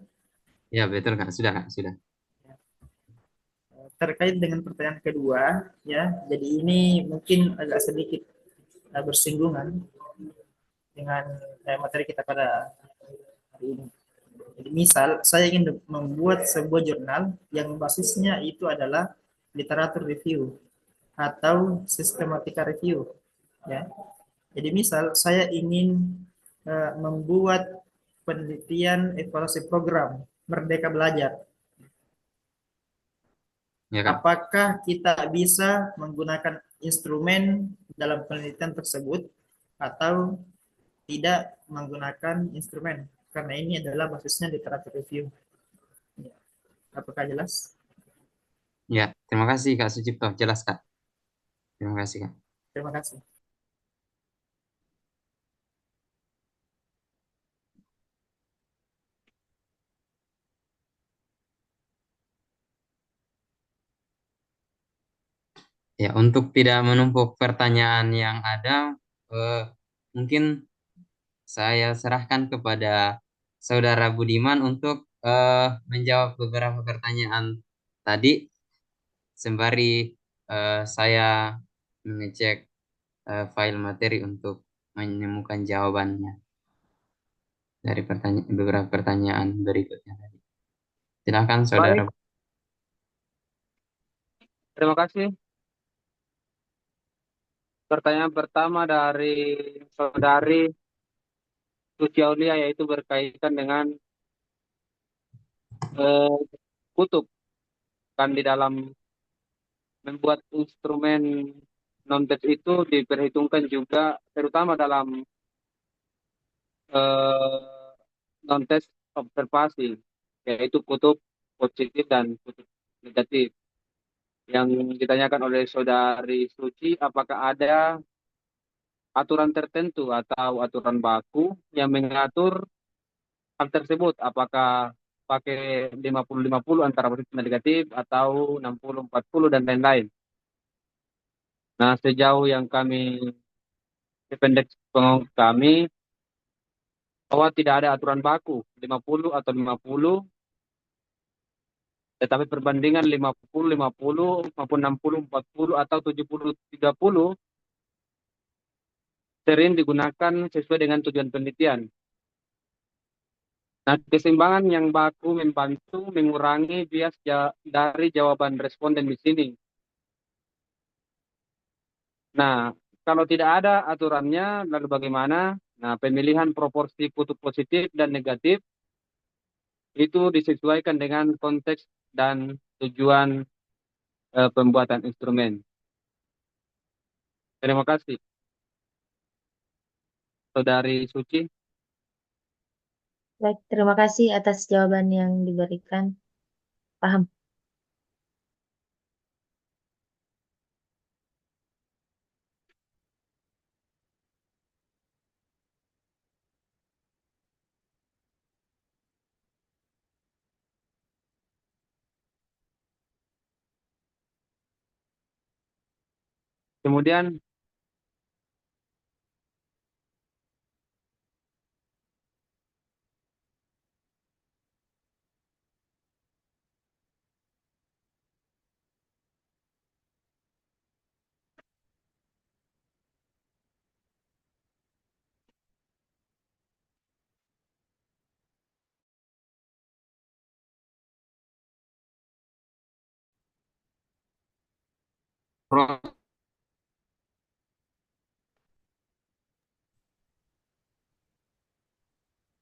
Ya betul Kak, sudah Kak, sudah. Terkait dengan pertanyaan kedua, ya, jadi ini mungkin agak sedikit bersinggungan dengan materi kita pada hari ini. Jadi misal saya ingin membuat sebuah jurnal yang basisnya itu adalah literatur review atau sistematika review, ya. Jadi misal saya ingin membuat penelitian evaluasi program Merdeka Belajar. Ya Kak, Apakah kita bisa menggunakan instrumen dalam penelitian tersebut atau tidak menggunakan instrumen? Karena ini adalah basisnya literatur review. Apakah jelas? ya terima kasih Kak Sucipto, jelas Kak. Terima kasih Kak. Terima kasih. Ya, untuk tidak menumpuk pertanyaan yang ada, mungkin saya serahkan kepada Saudara Budiman untuk menjawab beberapa pertanyaan tadi, sembari saya mengecek file materi untuk menemukan jawabannya dari beberapa pertanyaan berikutnya tadi. Silakan Saudara. Baik, terima kasih. Pertanyaan pertama dari saudari Suci Aulia yaitu berkaitan dengan eh, kutub kan di dalam membuat instrumen non-test itu diperhitungkan juga terutama dalam eh, non-test observasi yaitu kutub positif dan kutub negatif. Yang ditanyakan oleh saudari Suci, apakah ada aturan tertentu atau aturan baku yang mengatur hal tersebut? Apakah pakai 50-50 antara positif dan negatif atau 60-40 dan lain-lain? Nah, sejauh yang kami sependek pengetahuan kami bahwa tidak ada aturan baku 50 atau 50, tetapi perbandingan 50-50 maupun 60-40 atau 70-30 sering digunakan sesuai dengan tujuan penelitian. Nah, keseimbangan yang baku membantu mengurangi bias dari jawaban responden di sini. Nah, kalau tidak ada aturannya, lalu bagaimana? Nah, pemilihan proporsi kutub positif dan negatif itu disesuaikan dengan konteks dan tujuan pembuatan instrumen. Terima kasih, Saudari Suci. Baik, terima kasih atas jawaban yang diberikan. Paham. Kemudian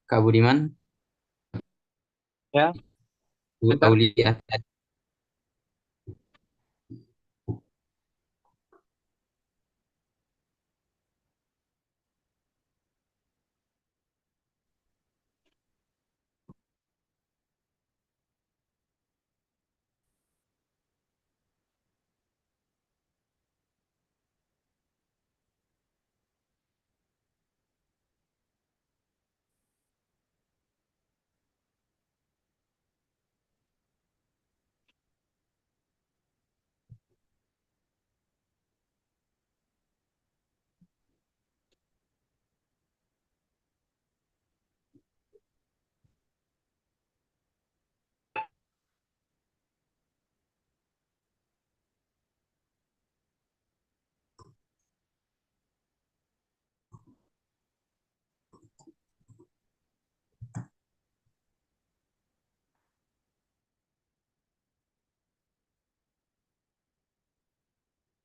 Kak Budiman, Ya, Bu bentar. Aulia.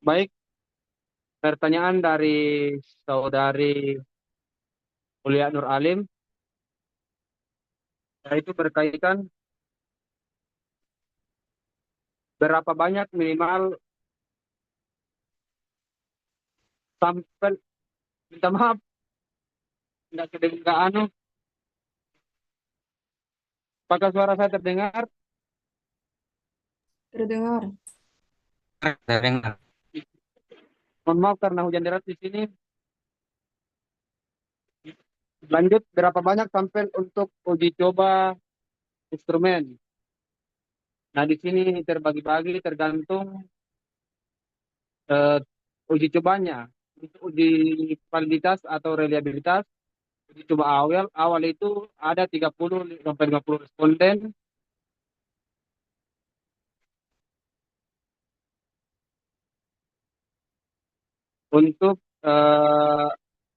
Baik, pertanyaan dari saudari Ulia Nur Alim, yaitu berkaitan berapa banyak minimal sampel, minta maaf, nggak kedengar, anu, apakah suara saya terdengar? Terdengar. Saya dengar. Mohon maaf karena hujan deras di sini. Lanjut, berapa banyak sampel untuk uji coba instrumen? Nah, di sini terbagi-bagi tergantung eh, uji cobanya. Untuk uji validitas atau reliabilitas, uji coba awal itu ada 30 sampai 50 responden. Untuk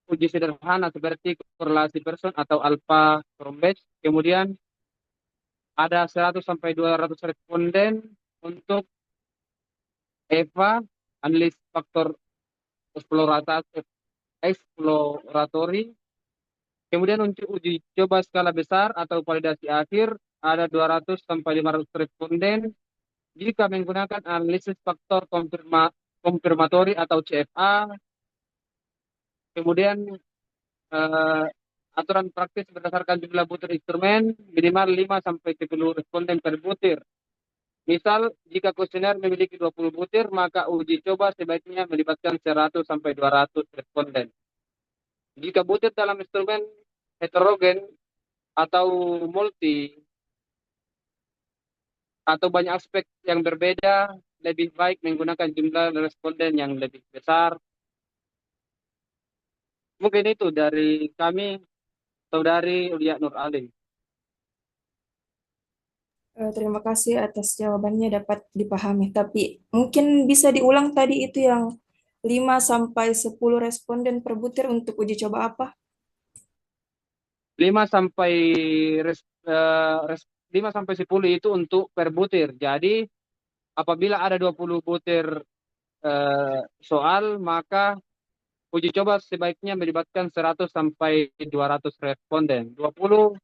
uji sederhana seperti korelasi person atau alpha from batch, kemudian ada 100 sampai 200 responden untuk EVA, analis faktor eksploratory. Kemudian untuk uji coba skala besar atau validasi akhir ada 200 sampai 500 responden jika menggunakan analisis faktor konfirmatori atau CFA. Kemudian eh, aturan praktis berdasarkan jumlah butir instrumen minimal 5 sampai 10 responden per butir. Misal, jika kuesioner memiliki 20 butir, maka uji coba sebaiknya melibatkan 100 sampai 200 responden. Jika butir dalam instrumen heterogen atau multi atau banyak aspek yang berbeda, lebih baik menggunakan jumlah responden yang lebih besar. Mungkin itu dari kami, Saudari Ulia Nur Alim. Terima kasih atas jawabannya dapat dipahami. Tapi mungkin bisa diulang tadi itu yang 5 sampai 10 responden per butir untuk uji coba apa? 5 sampai res, eh, res, 5 sampai 10 itu untuk per butir. Jadi apabila ada 20 butir soal, maka uji coba sebaiknya melibatkan 100 sampai 200 responden. 20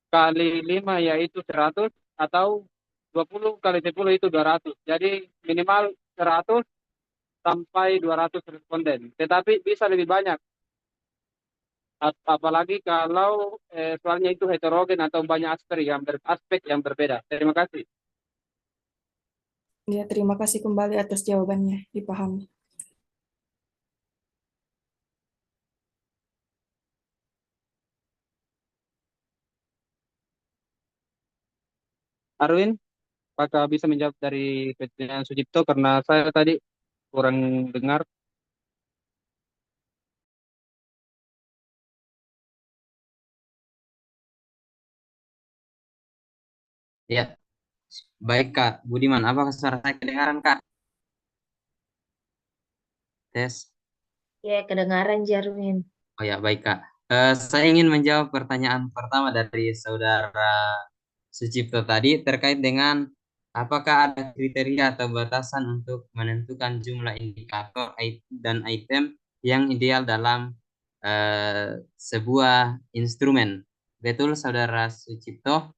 kali 5 yaitu 100 atau 20 kali 10 itu 200. Jadi minimal 100 sampai 200 responden. Tetapi bisa lebih banyak. Apalagi kalau soalnya itu heterogen atau banyak aspek yang berbeda. Terima kasih. Ya, terima kasih kembali atas jawabannya, dipahami. Arwin, apakah bisa menjawab dari pertanyaan Sujipto karena saya tadi kurang dengar. Ya, baik Kak Budiman. Apakah suara saya kedengaran Kak? Tes. Ya, kedengaran Jarwin. Oh ya, baik Kak. Saya ingin menjawab pertanyaan pertama dari Saudara Sucipto tadi terkait dengan Apakah ada kriteria atau batasan untuk menentukan jumlah indikator dan item yang ideal dalam sebuah instrumen? Betul, Saudara Sucipto?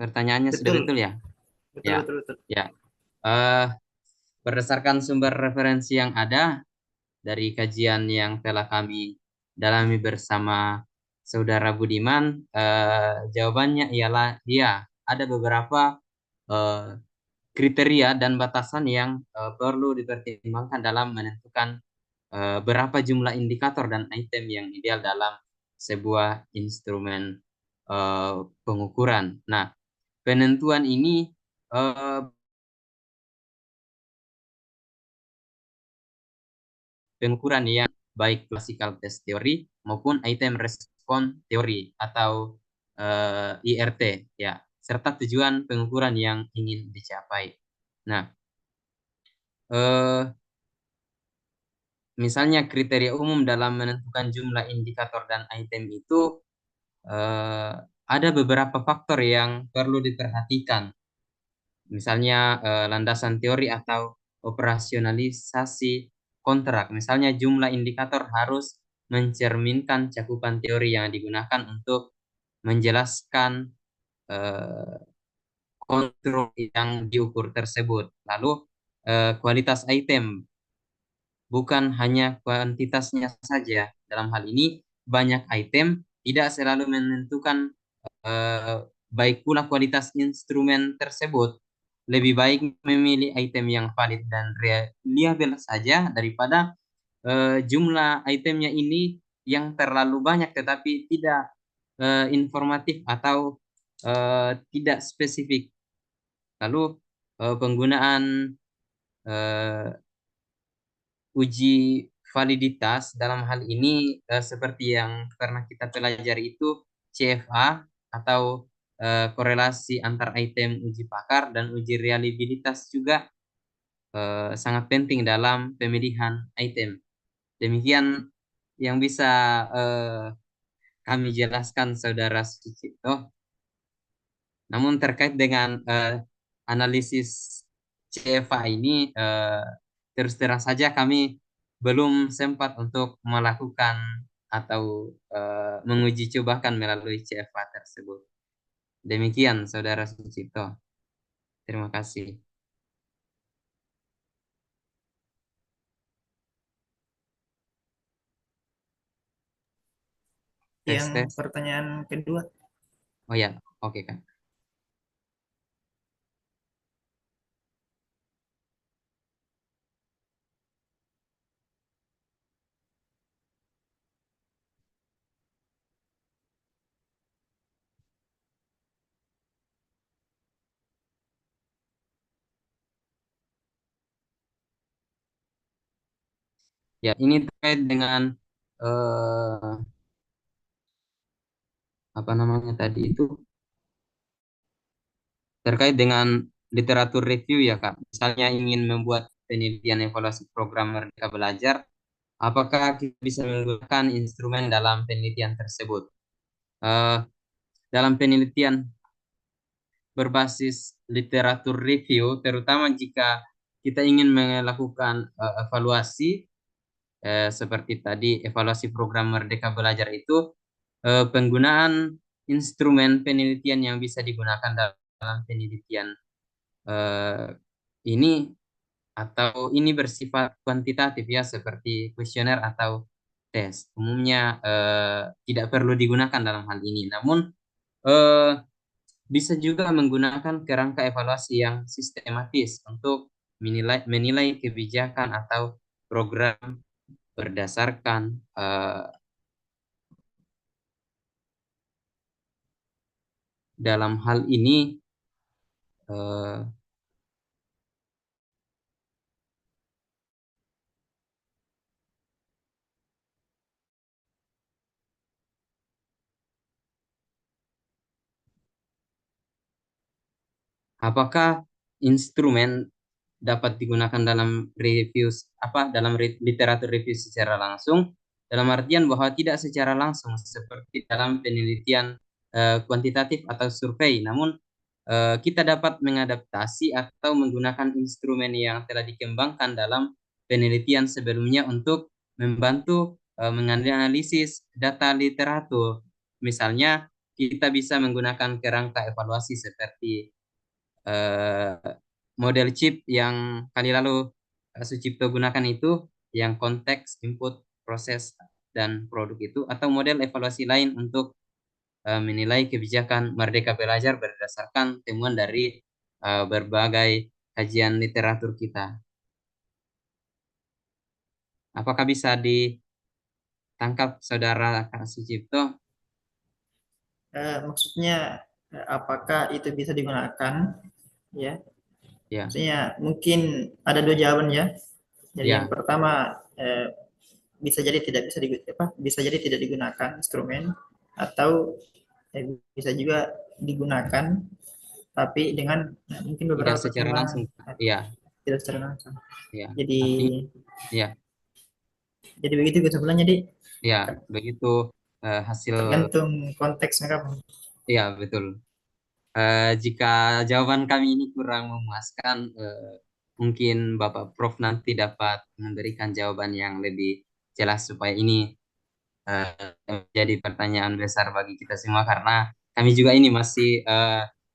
Pertanyaannya sudah Betul, betul ya? betul, Ya, betul, betul. ya. Eh, Berdasarkan sumber referensi yang ada dari kajian yang telah kami dalami bersama Saudara Budiman, jawabannya ialah ya, ada beberapa eh, kriteria dan batasan yang perlu dipertimbangkan dalam menentukan berapa jumlah indikator dan item yang ideal dalam sebuah instrumen pengukuran. Nah, penentuan ini eh, pengukuran yang baik classical test theory maupun item response theory atau IRT ya, serta tujuan pengukuran yang ingin dicapai. Nah, eh, misalnya kriteria umum dalam menentukan jumlah indikator dan item itu eh, ada beberapa faktor yang perlu diperhatikan. Misalnya landasan teori atau operasionalisasi kontrak. Misalnya jumlah indikator harus mencerminkan cakupan teori yang digunakan untuk menjelaskan eh, kontrol yang diukur tersebut. Lalu kualitas item, bukan hanya kuantitasnya saja. Dalam hal ini, banyak item tidak selalu menentukan baik pula kualitas instrumen tersebut. Lebih baik memilih item yang valid dan reliable saja daripada jumlah itemnya ini yang terlalu banyak tetapi tidak informatif atau tidak spesifik. Lalu penggunaan eh, uji validitas dalam hal ini seperti yang pernah kita pelajari itu CFA atau korelasi antar item uji pakar dan uji reliabilitas juga sangat penting dalam pemilihan item. Demikian yang bisa eh, kami jelaskan Saudara Sucipto. Namun terkait dengan analisis CFA ini terus terang saja kami belum sempat untuk melakukan atau menguji cobakan melalui CFA tersebut. Demikian Saudara Sucipto. Terima kasih. Tes Yang tes. pertanyaan kedua, Oh ya, oke kan. Ya, ini terkait dengan eh, apa namanya tadi itu terkait dengan literatur review ya Kak. Misalnya ingin membuat penelitian evaluasi program Merdeka Belajar, apakah kita bisa menggunakan instrumen dalam penelitian tersebut? Eh, Dalam penelitian berbasis literatur review, terutama jika kita ingin melakukan evaluasi seperti tadi evaluasi program Merdeka Belajar itu, penggunaan instrumen penelitian yang bisa digunakan dalam penelitian eh, ini atau ini bersifat kuantitatif ya seperti kuesioner atau tes. Umumnya tidak perlu digunakan dalam hal ini. Namun eh, bisa juga menggunakan kerangka evaluasi yang sistematis untuk menilai kebijakan atau program berdasarkan dalam hal ini eh, apakah instrumen dapat digunakan dalam literatur review secara langsung, dalam artian bahwa tidak secara langsung seperti dalam penelitian kuantitatif atau survei, namun kita dapat mengadaptasi atau menggunakan instrumen yang telah dikembangkan dalam penelitian sebelumnya untuk membantu menganalisis data literatur. Misalnya, kita bisa menggunakan kerangka evaluasi seperti eh, model chip yang kali lalu Sucipto gunakan itu, yang konteks, input, proses, dan produk itu, atau model evaluasi lain untuk menilai kebijakan Merdeka Belajar berdasarkan temuan dari berbagai kajian literatur kita. Apakah bisa ditangkap Saudara Kak Sucipto? Maksudnya apakah itu bisa digunakan? Ya, Ya, maksudnya mungkin ada dua jawaban ya. Jadi yang ya, pertama bisa jadi tidak bisa bisa jadi tidak digunakan instrumen, atau bisa juga digunakan tapi dengan mungkin tidak beberapa secara langsung. pertimbangan, Ya, tidak secara langsung. ya. Jadi Artinya, ya, begitu kesimpulannya, jadi ya, begitu hasil. tergantung konteksnya kamu. Ya, betul. Jika jawaban kami ini kurang memuaskan, mungkin Bapak Prof nanti dapat memberikan jawaban yang lebih jelas supaya ini menjadi pertanyaan besar bagi kita semua, karena kami juga ini masih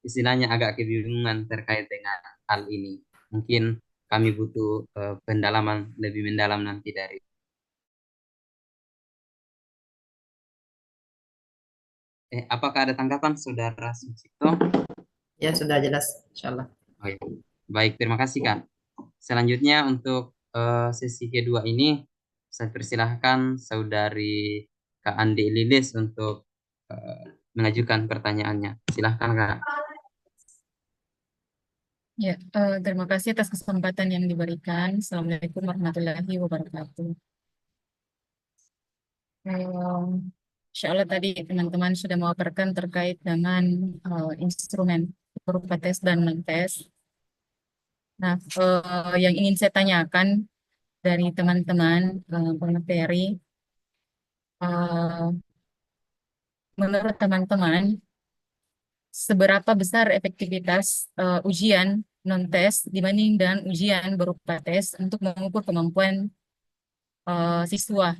istilahnya agak kebingungan terkait dengan hal ini. Mungkin kami butuh pendalaman lebih mendalam nanti dari. Apakah ada tanggapan Saudara Sucipto? Ya sudah jelas, insyaallah. Oh, ya. Baik, terima kasih Kak. Selanjutnya untuk sesi kedua ini, saya persilahkan Saudari Kak Andi Lilis untuk mengajukan pertanyaannya. Silahkan Kak. Ya, terima kasih atas kesempatan yang diberikan. Assalamualaikum warahmatullahi wabarakatuh. Insya Allah tadi teman-teman sudah memaparkan terkait dengan instrumen berupa tes dan non-tes. Nah, yang ingin saya tanyakan dari teman-teman pemateri, eh, menurut teman-teman, seberapa besar efektivitas ujian non-tes dibanding dengan ujian berupa tes untuk mengukur kemampuan siswa,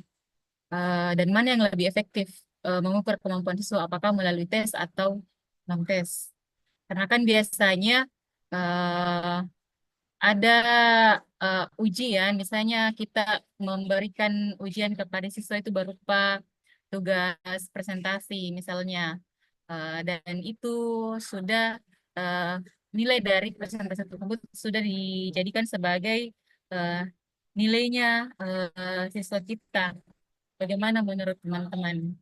dan mana yang lebih efektif mengukur kemampuan siswa, apakah melalui tes atau non-tes? Karena kan biasanya uh, ada ujian, misalnya kita memberikan ujian kepada siswa itu berupa tugas presentasi misalnya. Dan itu sudah uh, nilai dari presentasi tersebut sudah dijadikan sebagai uh, nilainya siswa kita. Bagaimana menurut teman-teman?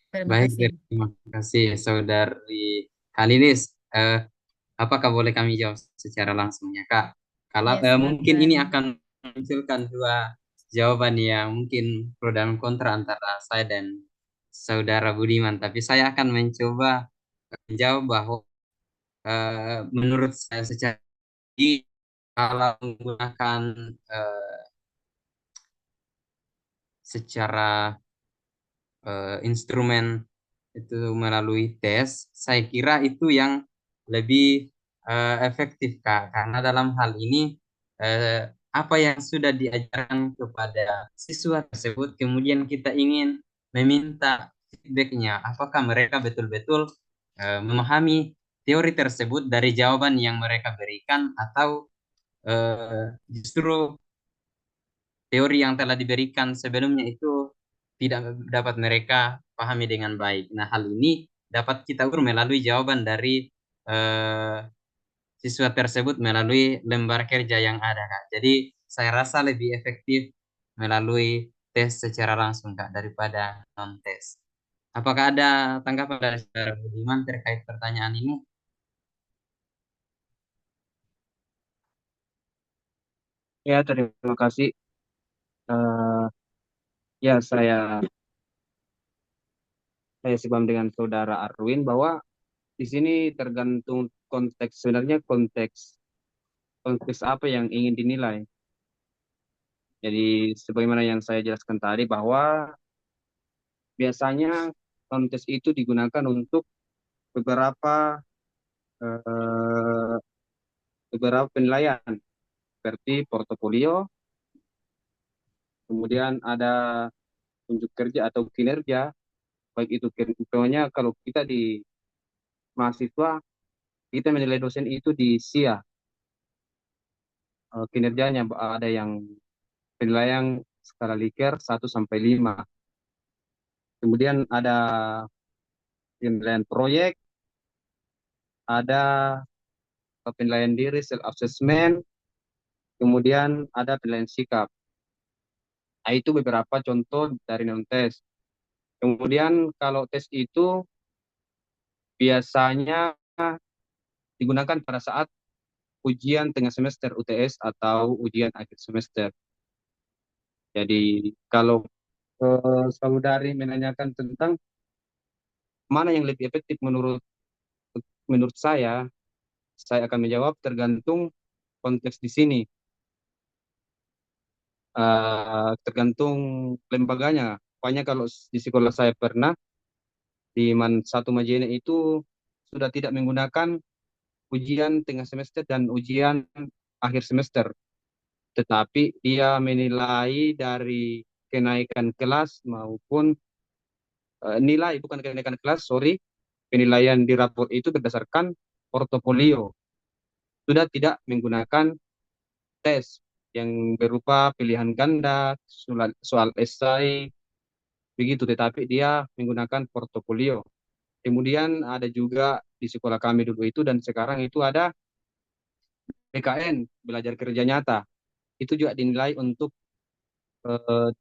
Terima Baik, kasih. terima kasih Saudari Kalilis. Apakah boleh kami jawab secara langsungnya Kak? Kalau Ya, mungkin ini silakan. akan munculkan dua jawaban yang mungkin pro dan kontra antara saya dan Saudara Budiman, tapi saya akan mencoba menjawab bahwa menurut saya secara kalau menggunakan eh, secara instrumen itu melalui tes, saya kira itu yang lebih efektif Kak, karena dalam hal ini apa yang sudah diajarkan kepada siswa tersebut, kemudian kita ingin meminta feedbacknya, apakah mereka betul-betul memahami teori tersebut dari jawaban yang mereka berikan, atau justru teori yang telah diberikan sebelumnya itu tidak dapat mereka pahami dengan baik. Nah, hal ini dapat kita ukur melalui jawaban dari eh, siswa tersebut melalui lembar kerja yang ada, Kak. Jadi, saya rasa lebih efektif melalui tes secara langsung, Kak, daripada non-tes. Apakah ada tanggapan dari Saudara Budiman terkait pertanyaan ini? Ya, terima kasih. Eh, ya, saya sebam dengan Saudara Arwin bahwa di sini tergantung konteks, sebenarnya konteks apa yang ingin dinilai. Jadi sebagaimana yang saya jelaskan tadi bahwa biasanya konteks itu digunakan untuk beberapa eh, beberapa penilaian seperti portofolio, kemudian ada unjuk kerja atau kinerja, baik itu contohnya kalau kita di mahasiswa, kita menilai dosen itu di SIA, kinerjanya ada yang penilaian skala Likert 1 sampai 5. Kemudian ada penilaian proyek, ada penilaian diri, self assessment, kemudian ada penilaian sikap. Nah, itu beberapa contoh dari non-tes. Kemudian kalau tes itu biasanya digunakan pada saat ujian tengah semester UTS atau ujian akhir semester. Jadi kalau saudari menanyakan tentang mana yang lebih efektif menurut saya akan menjawab tergantung konteks di sini. Tergantung lembaganya. Pokoknya kalau di sekolah saya pernah di satu Majene itu sudah tidak menggunakan ujian tengah semester dan ujian akhir semester, tetapi dia menilai dari kenaikan kelas maupun nilai, bukan kenaikan kelas, sorry, penilaian di rapor itu berdasarkan portofolio, sudah tidak menggunakan tes yang berupa pilihan ganda, soal esai, begitu, tetapi dia menggunakan portofolio. Kemudian ada juga di sekolah kami dulu itu dan sekarang itu ada PKN, belajar kerja nyata. Itu juga dinilai untuk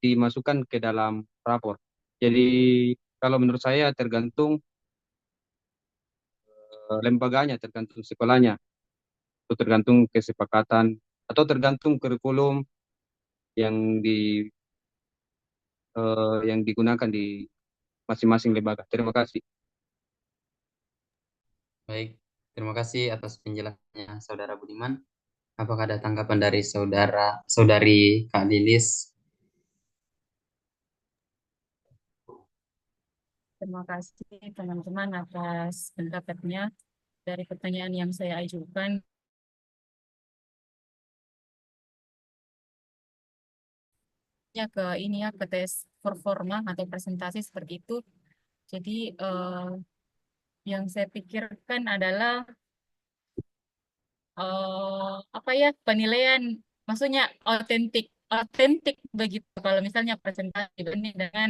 dimasukkan ke dalam rapor. Jadi kalau menurut saya tergantung lembaganya, tergantung sekolahnya, atau tergantung kesepakatan, atau tergantung kurikulum yang yang digunakan di masing-masing lembaga. Terima kasih. Baik, terima kasih atas penjelasannya Saudara Budiman. Apakah ada tanggapan dari saudari Kak Lilis? Terima kasih teman-teman atas pendapatnya dari pertanyaan yang saya ajukan. Ke ini ya, ke tes performa atau presentasi seperti itu. Jadi yang saya pikirkan adalah apa ya, penilaian, maksudnya otentik begitu. Kalau misalnya presentasi dibanding dengan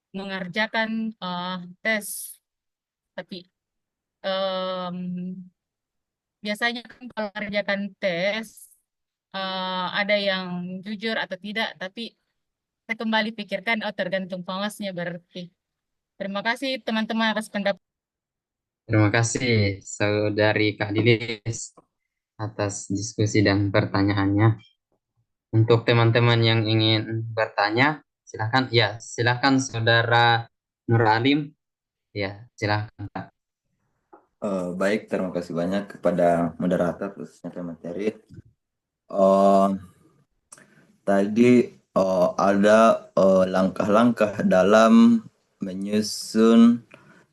mengerjakan tes, tapi em, biasanya kan kalau mengerjakan tes ada yang jujur atau tidak, tapi saya kembali pikirkan, oh tergantung pengawasnya berarti. Terima kasih teman-teman atas pendapat. Terima kasih Saudari Kak Lilis atas diskusi dan pertanyaannya. Untuk teman-teman yang ingin bertanya, silakan. Ya, silakan Saudara Nur Alim. Ya, silakan Pak. Baik, terima kasih banyak kepada moderator khususnya Teh Materi. Uh, Tadi ada langkah-langkah dalam menyusun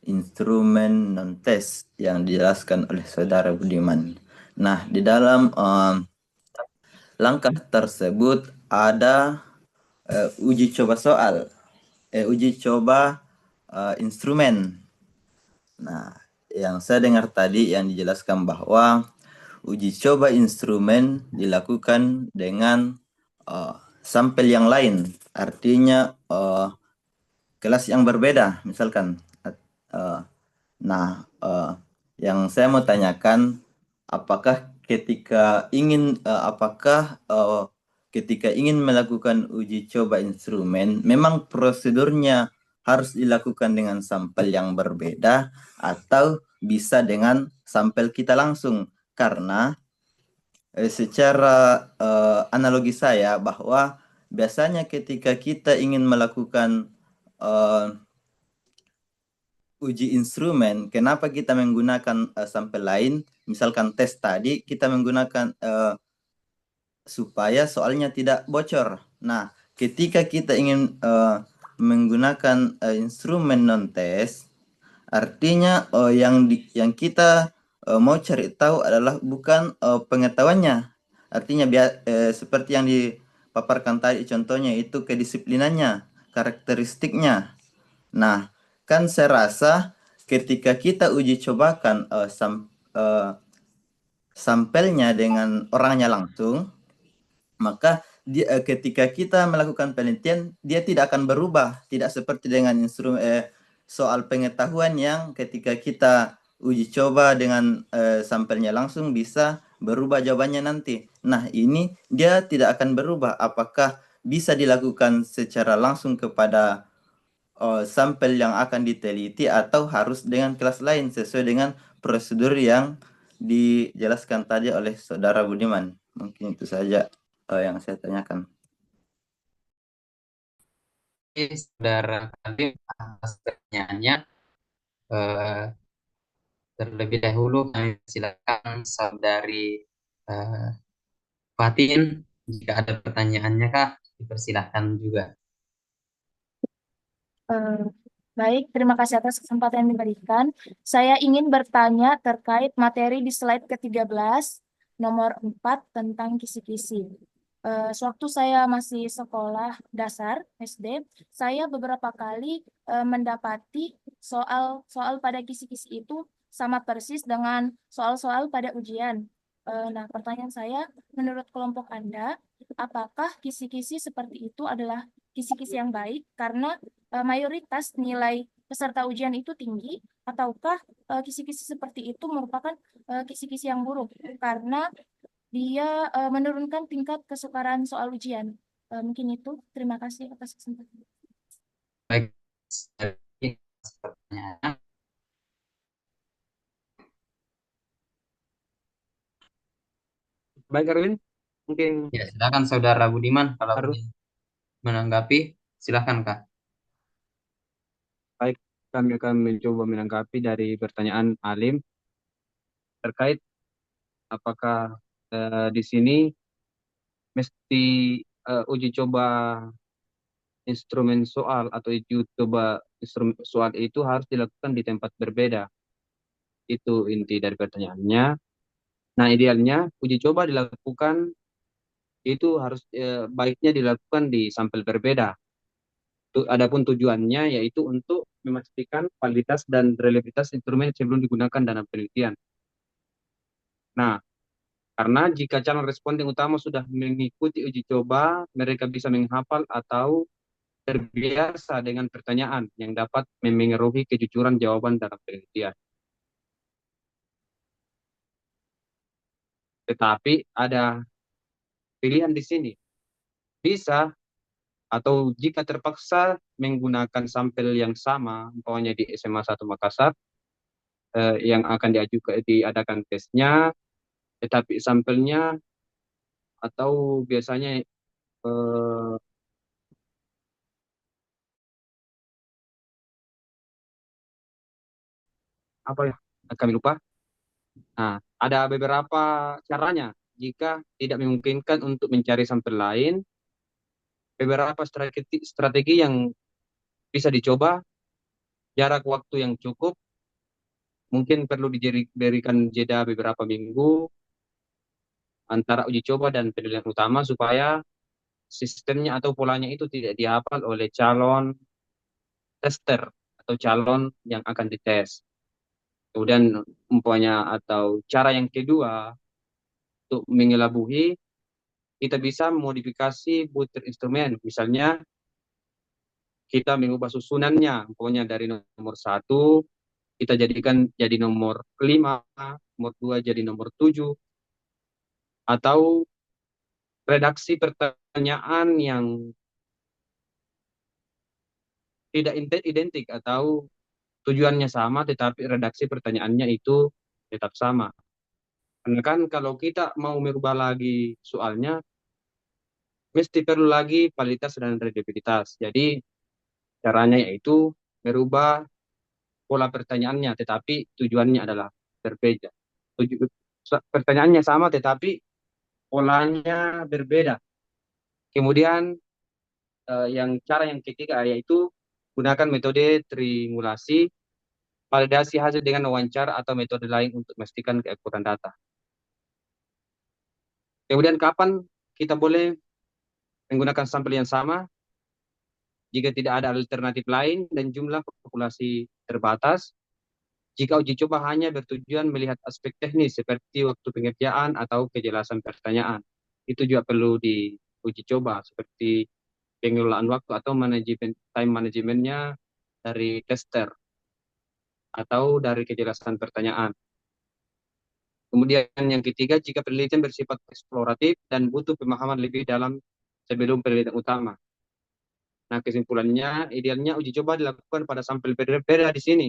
instrumen non-tes yang dijelaskan oleh Saudara Budiman. Nah, di dalam langkah tersebut ada uji coba soal, uji coba instrumen. Nah, yang saya dengar tadi yang dijelaskan bahwa uji coba instrumen dilakukan dengan sampel yang lain, artinya kelas yang berbeda, misalkan. Yang saya mau tanyakan, apakah ketika ingin melakukan uji coba instrumen, memang prosedurnya harus dilakukan dengan sampel yang berbeda atau bisa dengan sampel kita langsung? Karena secara analogi saya bahwa biasanya ketika kita ingin melakukan uji instrumen, kenapa kita menggunakan sampel lain? Misalkan tes tadi kita menggunakan supaya soalnya tidak bocor. Nah, ketika kita ingin menggunakan instrumen non-tes, artinya yang kita mau cari tahu adalah bukan pengetahuannya. Artinya seperti yang dipaparkan tadi contohnya itu kedisiplinannya, karakteristiknya. Nah, kan saya rasa ketika kita uji cobakan sampelnya dengan orangnya langsung, maka ketika kita melakukan penelitian, dia tidak akan berubah, tidak seperti dengan instrumen soal pengetahuan yang ketika kita uji coba dengan sampelnya langsung bisa berubah jawabannya nanti. Nah, ini dia tidak akan berubah. Apakah bisa dilakukan secara langsung kepada sampel yang akan diteliti atau harus dengan kelas lain sesuai dengan prosedur yang dijelaskan tadi oleh Saudara Budiman. Mungkin itu saja yang saya tanyakan. Saudara Kalim atas pertanyaannya. Terlebih dahulu kami silakan Saudari Fatin, jika ada pertanyaannya Kak, dipersilahkan juga. Baik, terima kasih atas kesempatan yang diberikan. Saya ingin bertanya terkait materi di slide ke-13, nomor 4 tentang kisi-kisi. Sewaktu saya masih sekolah dasar SD, saya beberapa kali mendapati soal-soal pada kisi-kisi itu sama persis dengan soal-soal pada ujian. Nah, pertanyaan saya, menurut kelompok Anda, apakah kisi-kisi seperti itu adalah kisi-kisi yang baik karena mayoritas nilai peserta ujian itu tinggi, ataukah kisi-kisi seperti itu merupakan kisi-kisi yang buruk karena dia menurunkan tingkat kesukaran soal ujian. Mungkin itu. Terima kasih atas kesempatan. Baik, pertanyaan. Baik, Erwin, mungkin Ya, silakan Saudara Budiman kalau harus ingin menanggapi, silakan Kak. baik. Kami akan mencoba menanggapi dari pertanyaan Alim terkait apakah di sini mesti uji coba instrumen soal atau uji coba instrumen soal itu harus dilakukan di tempat berbeda. Itu inti dari pertanyaannya. Nah, idealnya uji coba dilakukan itu harus baiknya dilakukan di sampel berbeda. Adapun tujuannya yaitu untuk memastikan kualitas dan reliabilitas instrumen sebelum digunakan dalam penelitian. Nah, karena jika calon responden utama sudah mengikuti uji coba, mereka bisa menghafal atau terbiasa dengan pertanyaan yang dapat memengaruhi kejujuran jawaban dalam penelitian. Tetapi ada pilihan di sini. Bisa atau jika terpaksa menggunakan sampel yang sama, umpamanya di SMA 1 Makassar, yang akan diadakan tesnya, tetapi sampelnya atau biasanya apa ya? Kami lupa. Nah, ada beberapa caranya. Jika tidak memungkinkan untuk mencari sampel lain, beberapa strategi yang bisa dicoba, jarak waktu yang cukup, mungkin perlu diberikan jeda beberapa minggu antara uji coba dan penilaian utama supaya sistemnya atau polanya itu tidak dihafal oleh calon tester atau calon yang akan dites. Kemudian umpamanya atau cara yang kedua untuk mengelabui, kita bisa modifikasi butir instrumen. Misalnya kita mengubah susunannya, umpamanya dari nomor 1 kita jadikan jadi nomor 5, nomor 2 jadi nomor 7, atau redaksi pertanyaan yang tidak identik atau tujuannya sama tetapi redaksi pertanyaannya itu tetap sama. Karena kan kalau kita mau merubah lagi soalnya, mesti perlu lagi kualitas dan reliabilitas. Jadi caranya yaitu merubah pola pertanyaannya, tetapi tujuannya adalah berbeda. Pertanyaannya sama tetapi polanya berbeda. Kemudian cara yang ketiga yaitu gunakan metode trimulasi validasi hasil dengan wawancara atau metode lain untuk memastikan keakuran data. Kemudian kapan kita boleh menggunakan sampel yang sama? Jika tidak ada alternatif lain dan jumlah populasi terbatas, jika uji coba hanya bertujuan melihat aspek teknis seperti waktu pengerjaan atau kejelasan pertanyaan, itu juga perlu diuji coba seperti pengelolaan waktu atau manajemen time manajemennya dari tester atau dari kejelasan pertanyaan. Kemudian yang ketiga, jika penelitian bersifat eksploratif dan butuh pemahaman lebih dalam sebelum penelitian utama. Nah, kesimpulannya, idealnya uji coba dilakukan pada sampel berbeda di sini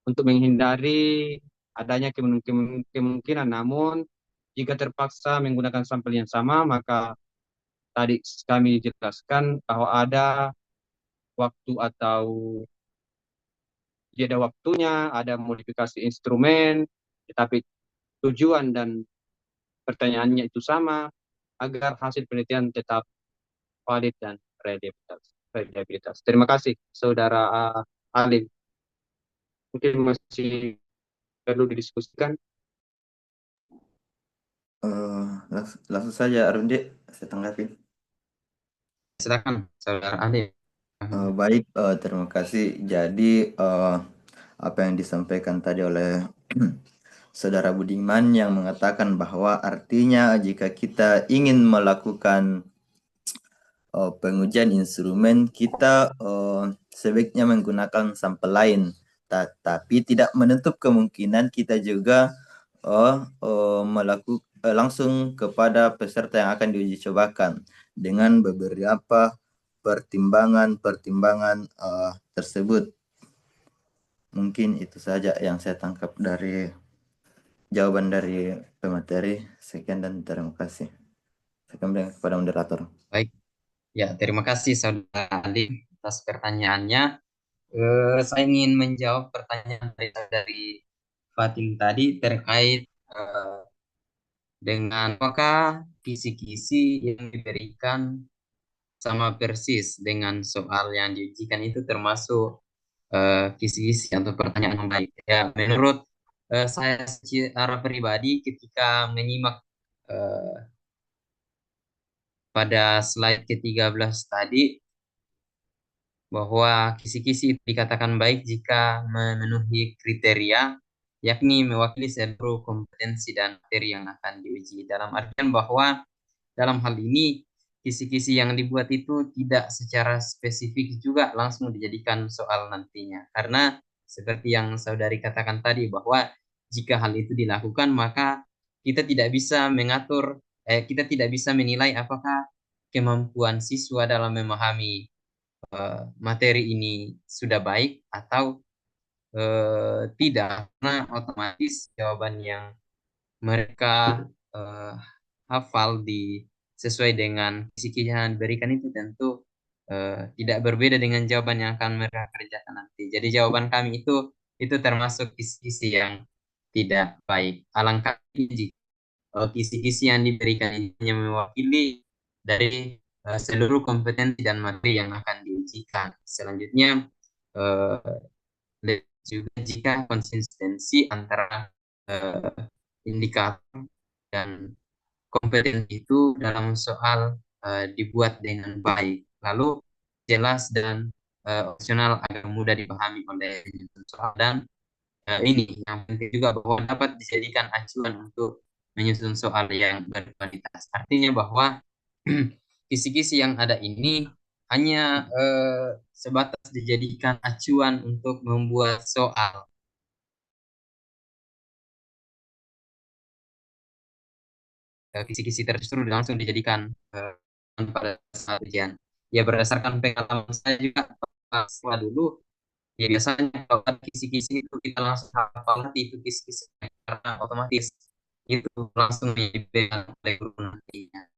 untuk menghindari adanya kemungkinan. Namun, jika terpaksa menggunakan sampel yang sama, maka tadi kami jelaskan bahwa ada waktu atau jeda waktunya, ada modifikasi instrumen, tetapi tujuan dan pertanyaannya itu sama agar hasil penelitian tetap valid dan reliabilitas. Terima kasih, Saudara Alim. Mungkin masih perlu didiskusikan. Langsung saja Arunde, saya tanggapi. Silakan, Saudara Alim. Baik, terima kasih. Jadi apa yang disampaikan tadi oleh Saudara Budiman yang mengatakan bahwa artinya jika kita ingin melakukan pengujian instrumen, kita sebaiknya menggunakan sampel lain, tapi tidak menutup kemungkinan kita juga melakukan langsung kepada peserta yang akan diuji cobakan dengan beberapa pertimbangan tersebut. Mungkin itu saja yang saya tangkap dari jawaban dari pemateri. Sekian dan terima kasih. Saya kembali kepada moderator. Baik, ya terima kasih Saudara Alim atas pertanyaannya. Saya ingin menjawab pertanyaan dari Fatim tadi terkait dengan apakah kisi-kisi yang diberikan sama persis dengan soal yang diujikan itu termasuk kisi-kisi atau pertanyaan yang baik. Ya, menurut saya secara pribadi ketika menyimak pada slide ke-13 tadi bahwa kisi-kisi itu dikatakan baik jika memenuhi kriteria, yakni mewakili seluruh kompetensi dan materi yang akan diuji. Dalam artian bahwa dalam hal ini kisi-kisi yang dibuat itu tidak secara spesifik juga langsung dijadikan soal nantinya. Karena seperti yang saudari katakan tadi bahwa jika hal itu dilakukan maka kita tidak bisa mengatur, kita tidak bisa menilai apakah kemampuan siswa dalam memahami materi ini sudah baik atau tidak, karena otomatis jawaban yang mereka hafal sesuai dengan kisi-kisi yang diberikan itu tentu tidak berbeda dengan jawaban yang akan mereka kerjakan nanti. Jadi jawaban kami itu termasuk kisi-kisi yang tidak baik. Alangkah jika kisi-kisi yang diberikan ini hanya mewakili dari seluruh kompetensi dan materi yang akan diujikan. Selanjutnya, juga jika konsistensi antara indikator dan kompetensi itu dalam soal dibuat dengan baik, lalu jelas dan opsional agar mudah dipahami oleh penyusun soal, dan ini yang penting juga bahwa dapat dijadikan acuan untuk menyusun soal yang berkualitas. Artinya bahwa kisi-kisi yang ada ini hanya sebatas dijadikan acuan untuk membuat soal. Kisi-kisi tersebut langsung dijadikan pada saat ujian. Ya berdasarkan pengalaman saya juga setelah dulu, ya biasanya kalau ada kisi-kisi itu kita langsung hafal itu kisi-kisi karena otomatis itu langsung dipegang oleh guru nantinya.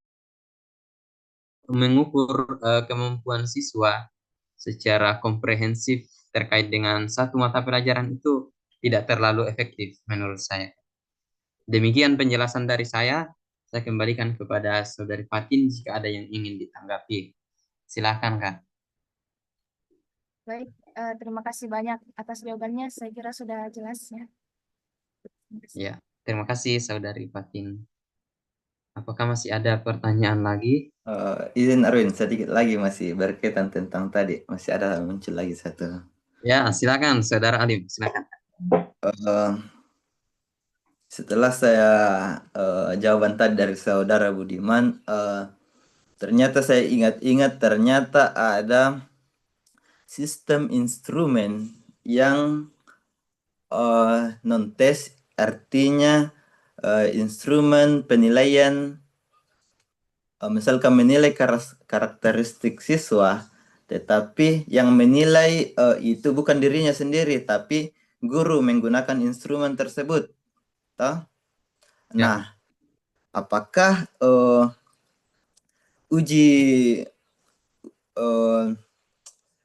Mengukur kemampuan siswa secara komprehensif terkait dengan satu mata pelajaran itu tidak terlalu efektif menurut saya. Demikian penjelasan dari saya. Saya kembalikan kepada Saudari Fatin jika ada yang ingin ditanggapi. Silakan, Kak. Baik, Terima kasih banyak atas jawabannya. Saya kira sudah jelas ya. Terima kasih. Ya, terima kasih Saudari Fatin. Apakah masih ada pertanyaan lagi? Izin Arwin, sedikit lagi masih berkaitan tentang tadi. Masih ada muncul lagi satu. Ya, silakan Saudara Alim, silakan. Eh, Setelah saya jawaban tadi dari Saudara Budiman, ternyata saya ingat-ingat ternyata ada sistem instrumen yang non-tes, artinya instrumen penilaian misalkan menilai karakteristik siswa, tetapi yang menilai itu bukan dirinya sendiri, tapi guru menggunakan instrumen tersebut. Toh? Ya. Nah, apakah uji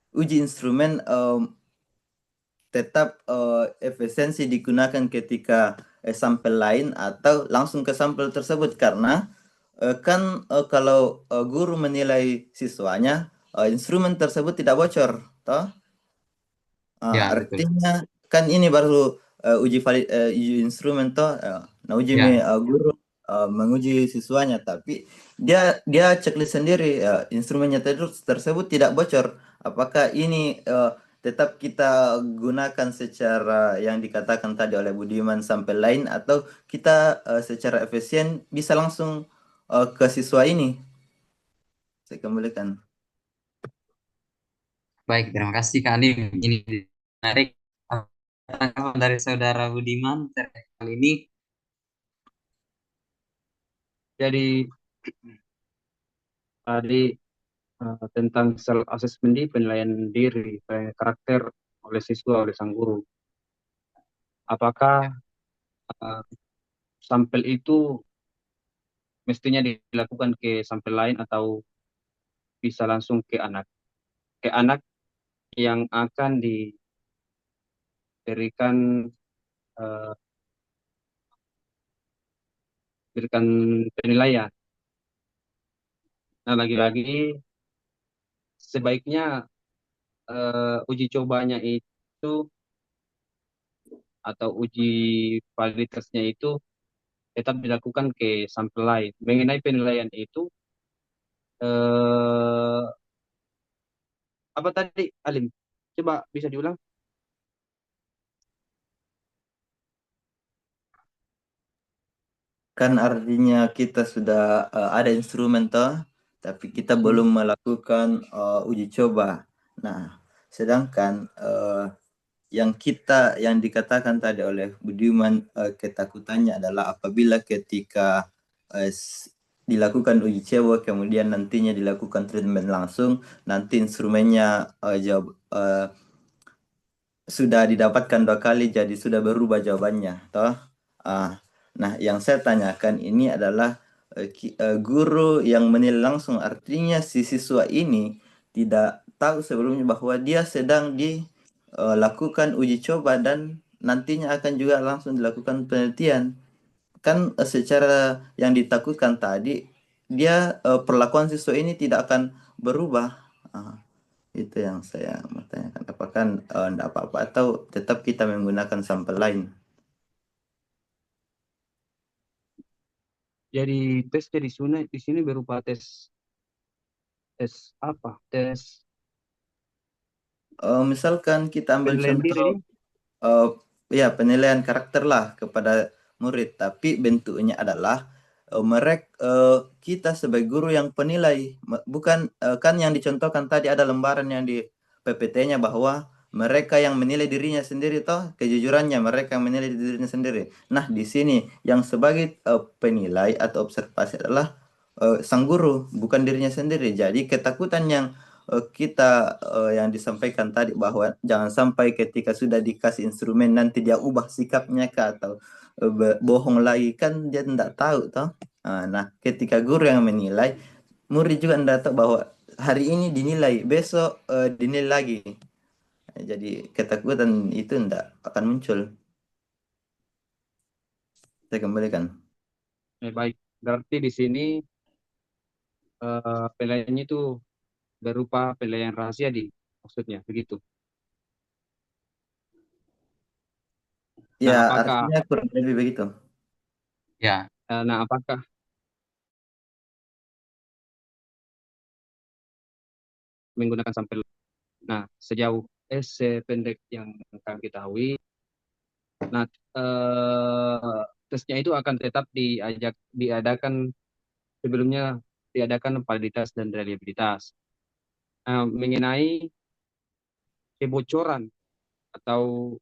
uji instrumen tetap efisiensi digunakan ketika sampel lain atau langsung ke sampel tersebut? Karena kan kalau guru menilai siswanya, instrumen tersebut tidak bocor, toh? Ya, betul. Artinya kan ini baru uji instrumen toh. Nah, Ya. guru menguji siswanya, tapi dia checklist sendiri, instrumennya tersebut tidak bocor. Apakah ini tetap kita gunakan secara yang dikatakan tadi oleh Budiman sampel lain, atau kita secara efisien bisa langsung ke siswa ini? Saya kembalikan. Baik, terima kasih Kak Alim. Ini menarik. Tanggapan dari Saudara Budiman terkait hal ini. Jadi tadi tentang self assessment di penilaian diri, penilaian karakter oleh siswa, oleh sang guru. Apakah sampel itu mestinya dilakukan ke sampel lain atau bisa langsung ke anak? Ke anak yang akan diberikan berikan penilaian. Nah, lagi-lagi sebaiknya uji cobanya itu atau uji validitasnya itu tetap dilakukan ke sampel lain. Mengenai penilaian itu, eh, apa tadi, Alim? Coba bisa diulang? Kan artinya kita sudah ada instrumen toh, tapi kita belum melakukan uji coba. Nah, sedangkan yang dikatakan tadi oleh Budiman, ketakutannya adalah apabila ketika dilakukan uji coba kemudian nantinya dilakukan treatment langsung, nanti instrumennya sudah didapatkan 2 kali, jadi sudah berubah jawabannya, toh. Nah, yang saya tanyakan ini adalah guru yang menilai langsung, artinya si siswa ini tidak tahu sebelumnya bahwa dia sedang dilakukan uji coba dan nantinya akan juga langsung dilakukan penelitian. Kan secara yang ditakutkan tadi, dia perlakuan siswa ini tidak akan berubah. Itu yang saya mau tanyakan. Apakah enggak apa-apa atau tetap kita menggunakan sampel lain? Jadi tesnya di sini berupa tes apa? Tes Misalkan kita ambil penilaian diri contoh ini. ya penilaian karakter lah kepada murid, tapi bentuknya adalah kita sebagai guru yang penilai, bukan kan yang dicontohkan tadi ada lembaran yang di PPT-nya bahwa mereka yang menilai dirinya sendiri, toh kejujurannya mereka yang menilai dirinya sendiri. Nah, di sini yang sebagai penilai atau observasi adalah sang guru, bukan dirinya sendiri. Jadi ketakutan yang yang disampaikan tadi bahwa jangan sampai ketika sudah dikasih instrumen nanti dia ubah sikapnya atau bohong lagi, kan dia tidak tahu toh. Nah, ketika guru yang menilai, murid juga tidak tahu bahwa hari ini dinilai, besok dinilai lagi. Jadi ketakutan itu tidak akan muncul. Saya kembalikan. Baik, berarti di sini penilaiannya itu berupa penilaian rahasia di maksudnya begitu. Ya, Nah, apakah artinya kurang lebih begitu. Ya, apakah menggunakan sampel? Nah, sependek yang kami ketahui, nah tesnya itu akan tetap diadakan sebelumnya, diadakan validitas dan reliabilitas. Mengenai kebocoran atau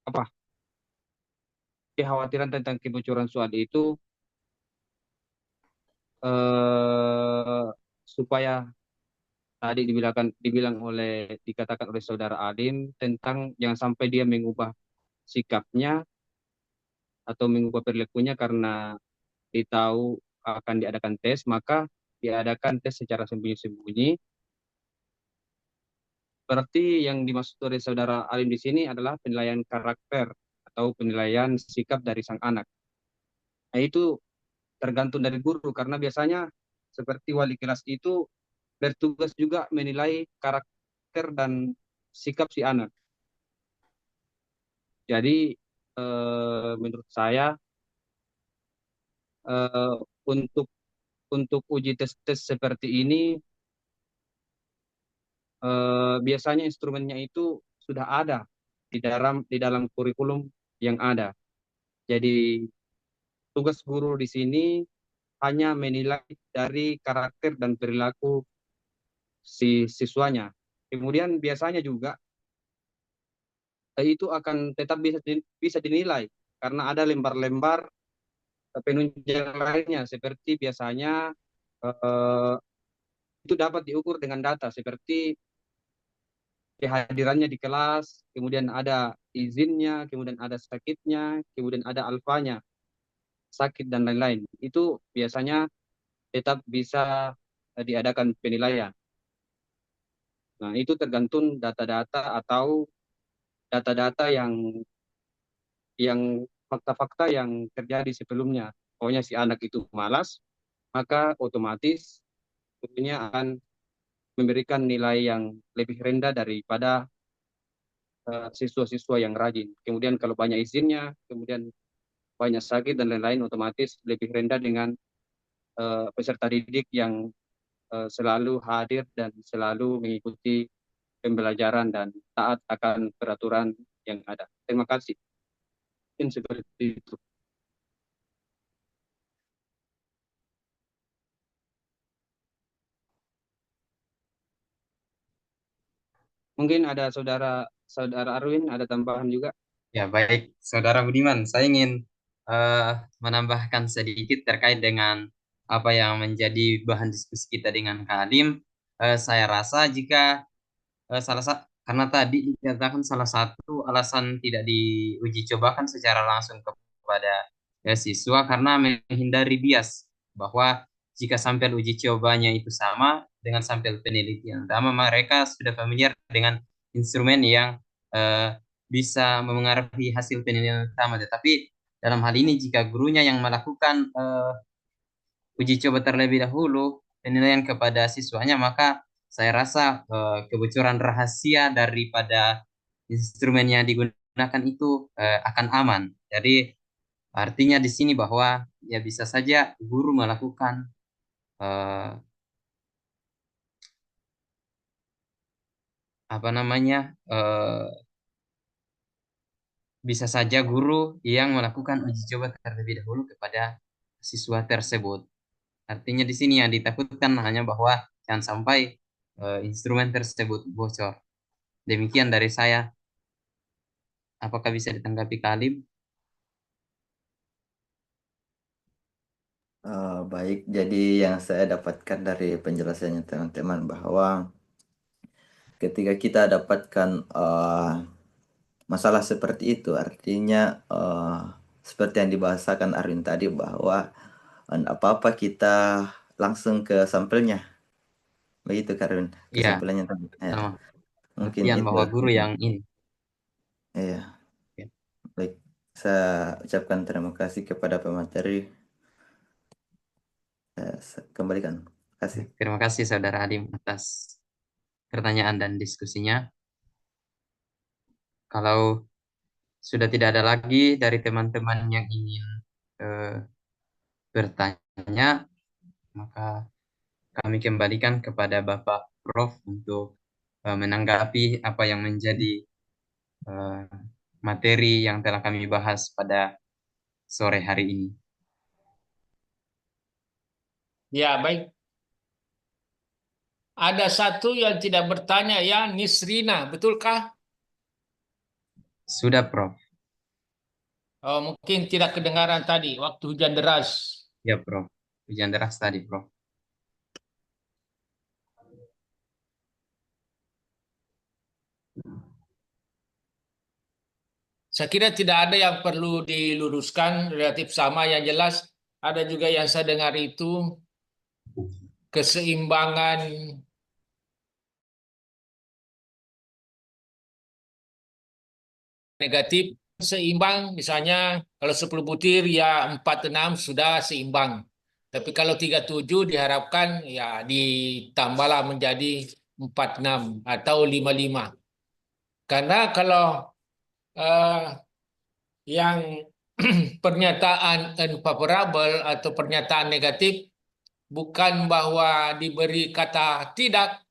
apa kekhawatiran tentang kebocoran soal itu, supaya tadi dikatakan oleh saudara Adin tentang jangan sampai dia mengubah sikapnya atau mengubah perilakunya karena ditahu akan diadakan tes, maka diadakan tes secara sembunyi-sembunyi. Berarti yang dimaksud oleh saudara Alim di sini adalah penilaian karakter atau penilaian sikap dari sang anak. Nah, itu tergantung dari guru karena biasanya seperti wali kelas itu bertugas juga menilai karakter dan sikap si anak. Jadi menurut saya eh, untuk uji tes-tes seperti ini biasanya instrumennya itu sudah ada di dalam kurikulum yang ada. Jadi tugas guru di sini hanya menilai dari karakter dan perilaku si siswanya. Kemudian biasanya juga itu akan tetap bisa dinilai karena ada lembar-lembar penunjang lainnya seperti biasanya eh, itu dapat diukur dengan data seperti kehadirannya di kelas, kemudian ada izinnya, kemudian ada sakitnya, kemudian ada alfanya, sakit dan lain-lain. Itu biasanya tetap bisa diadakan penilaian. Nah, itu tergantung data-data atau data-data yang fakta-fakta yang terjadi sebelumnya. Pokoknya si anak itu malas, maka otomatis tentunya akan memberikan nilai yang lebih rendah daripada siswa-siswa yang rajin. Kemudian kalau banyak izinnya, kemudian banyak sakit dan lain-lain, otomatis lebih rendah dengan peserta didik yang selalu hadir dan selalu mengikuti pembelajaran dan taat akan peraturan yang ada. Terima kasih. Mungkin seperti itu. Mungkin ada saudara Arwin, ada tambahan juga. ya baik, Saudara Budiman. Saya ingin eh, menambahkan sedikit terkait dengan apa yang menjadi bahan diskusi kita dengan Kak Adim. Saya rasa jika karena tadi dikatakan salah satu alasan tidak diuji cobakan secara langsung kepada siswa karena menghindari bias bahwa jika sampel uji cobanya itu sama dengan sampel penelitian sama, mereka sudah familiar dengan instrumen yang eh, bisa memengaruhi hasil penelitian utama. Tetapi dalam hal ini jika gurunya yang melakukan uji coba terlebih dahulu penilaian kepada siswanya, maka saya rasa kebocoran rahasia daripada instrumen yang digunakan itu akan aman. Jadi artinya di sini bahwa ya bisa saja guru melakukan eh, apa namanya bisa saja guru yang melakukan uji coba terlebih dahulu kepada siswa tersebut. Artinya di sini yang ditakutkan hanya bahwa jangan sampai instrumen tersebut bocor. Demikian dari saya. Apakah bisa ditanggapi Kalim? Baik, jadi yang saya dapatkan dari penjelasannya teman-teman bahwa ketika kita dapatkan masalah seperti itu, artinya seperti yang dibahasakan Arwin tadi bahwa apa-apa kita langsung ke sampelnya, begitu Karwin, Ya, kesimpulannya tadi. Ya, sama. mungkin Artian itu. bahwa guru yang ini. Iya, Ya. baik. Saya ucapkan terima kasih kepada pemateri. Saya kembalikan. Terima kasih. Terima kasih Saudara Adim atas pertanyaan dan diskusinya. Kalau sudah tidak ada lagi dari teman-teman yang ingin bertanya, maka kami kembalikan kepada Bapak Prof untuk menanggapi apa yang menjadi materi yang telah kami bahas pada sore hari ini. Ya, baik. Ada satu yang tidak bertanya ya, Nisrina, betulkah? Sudah, Prof. Oh, mungkin tidak kedengaran tadi waktu hujan deras. Ya, Prof. Hujan deras tadi, Prof. Saya kira tidak ada yang perlu diluruskan, relatif sama. Yang jelas ada juga yang saya dengar itu keseimbangan negatif seimbang, misalnya kalau 10 butir ya 46 sudah seimbang. Tapi kalau 37 diharapkan ya ditambahlah menjadi 46 atau 55. Karena kalau yang pernyataan unfavorable atau pernyataan negatif bukan bahwa diberi kata tidak,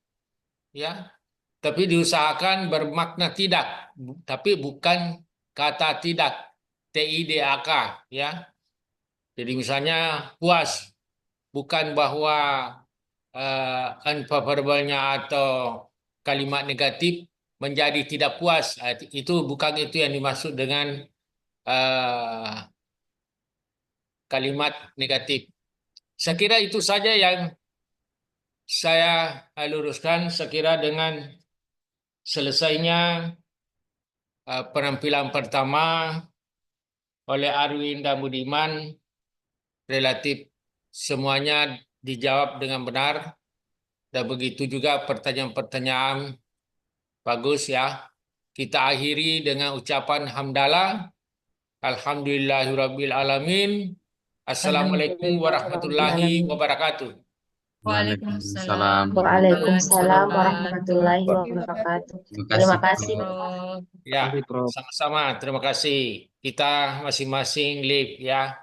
ya, tapi diusahakan bermakna tidak, tapi bukan kata tidak, TIDAK, ya. Jadi misalnya puas, bukan bahwa unfavorable-nya atau kalimat negatif menjadi tidak puas. Itu bukan itu yang dimaksud dengan kalimat negatif. Saya kira itu saja yang saya luruskan. Saya kira dengan selesainya penampilan pertama oleh Arwin dan Budiman, relatif semuanya dijawab dengan benar. Dan begitu juga pertanyaan-pertanyaan bagus ya. Kita akhiri dengan ucapan hamdalah. Alhamdulillahirabbil alamin. Assalamualaikum warahmatullahi wabarakatuh. Waalaikumsalam Waalaikumsalam warahmatullahi warahmatullahi wabarakatuh. Terima Terima kasih. Prof. Ya, Terima kasih, Prof. sama-sama. Terima kasih. Kita masing-masing live ya.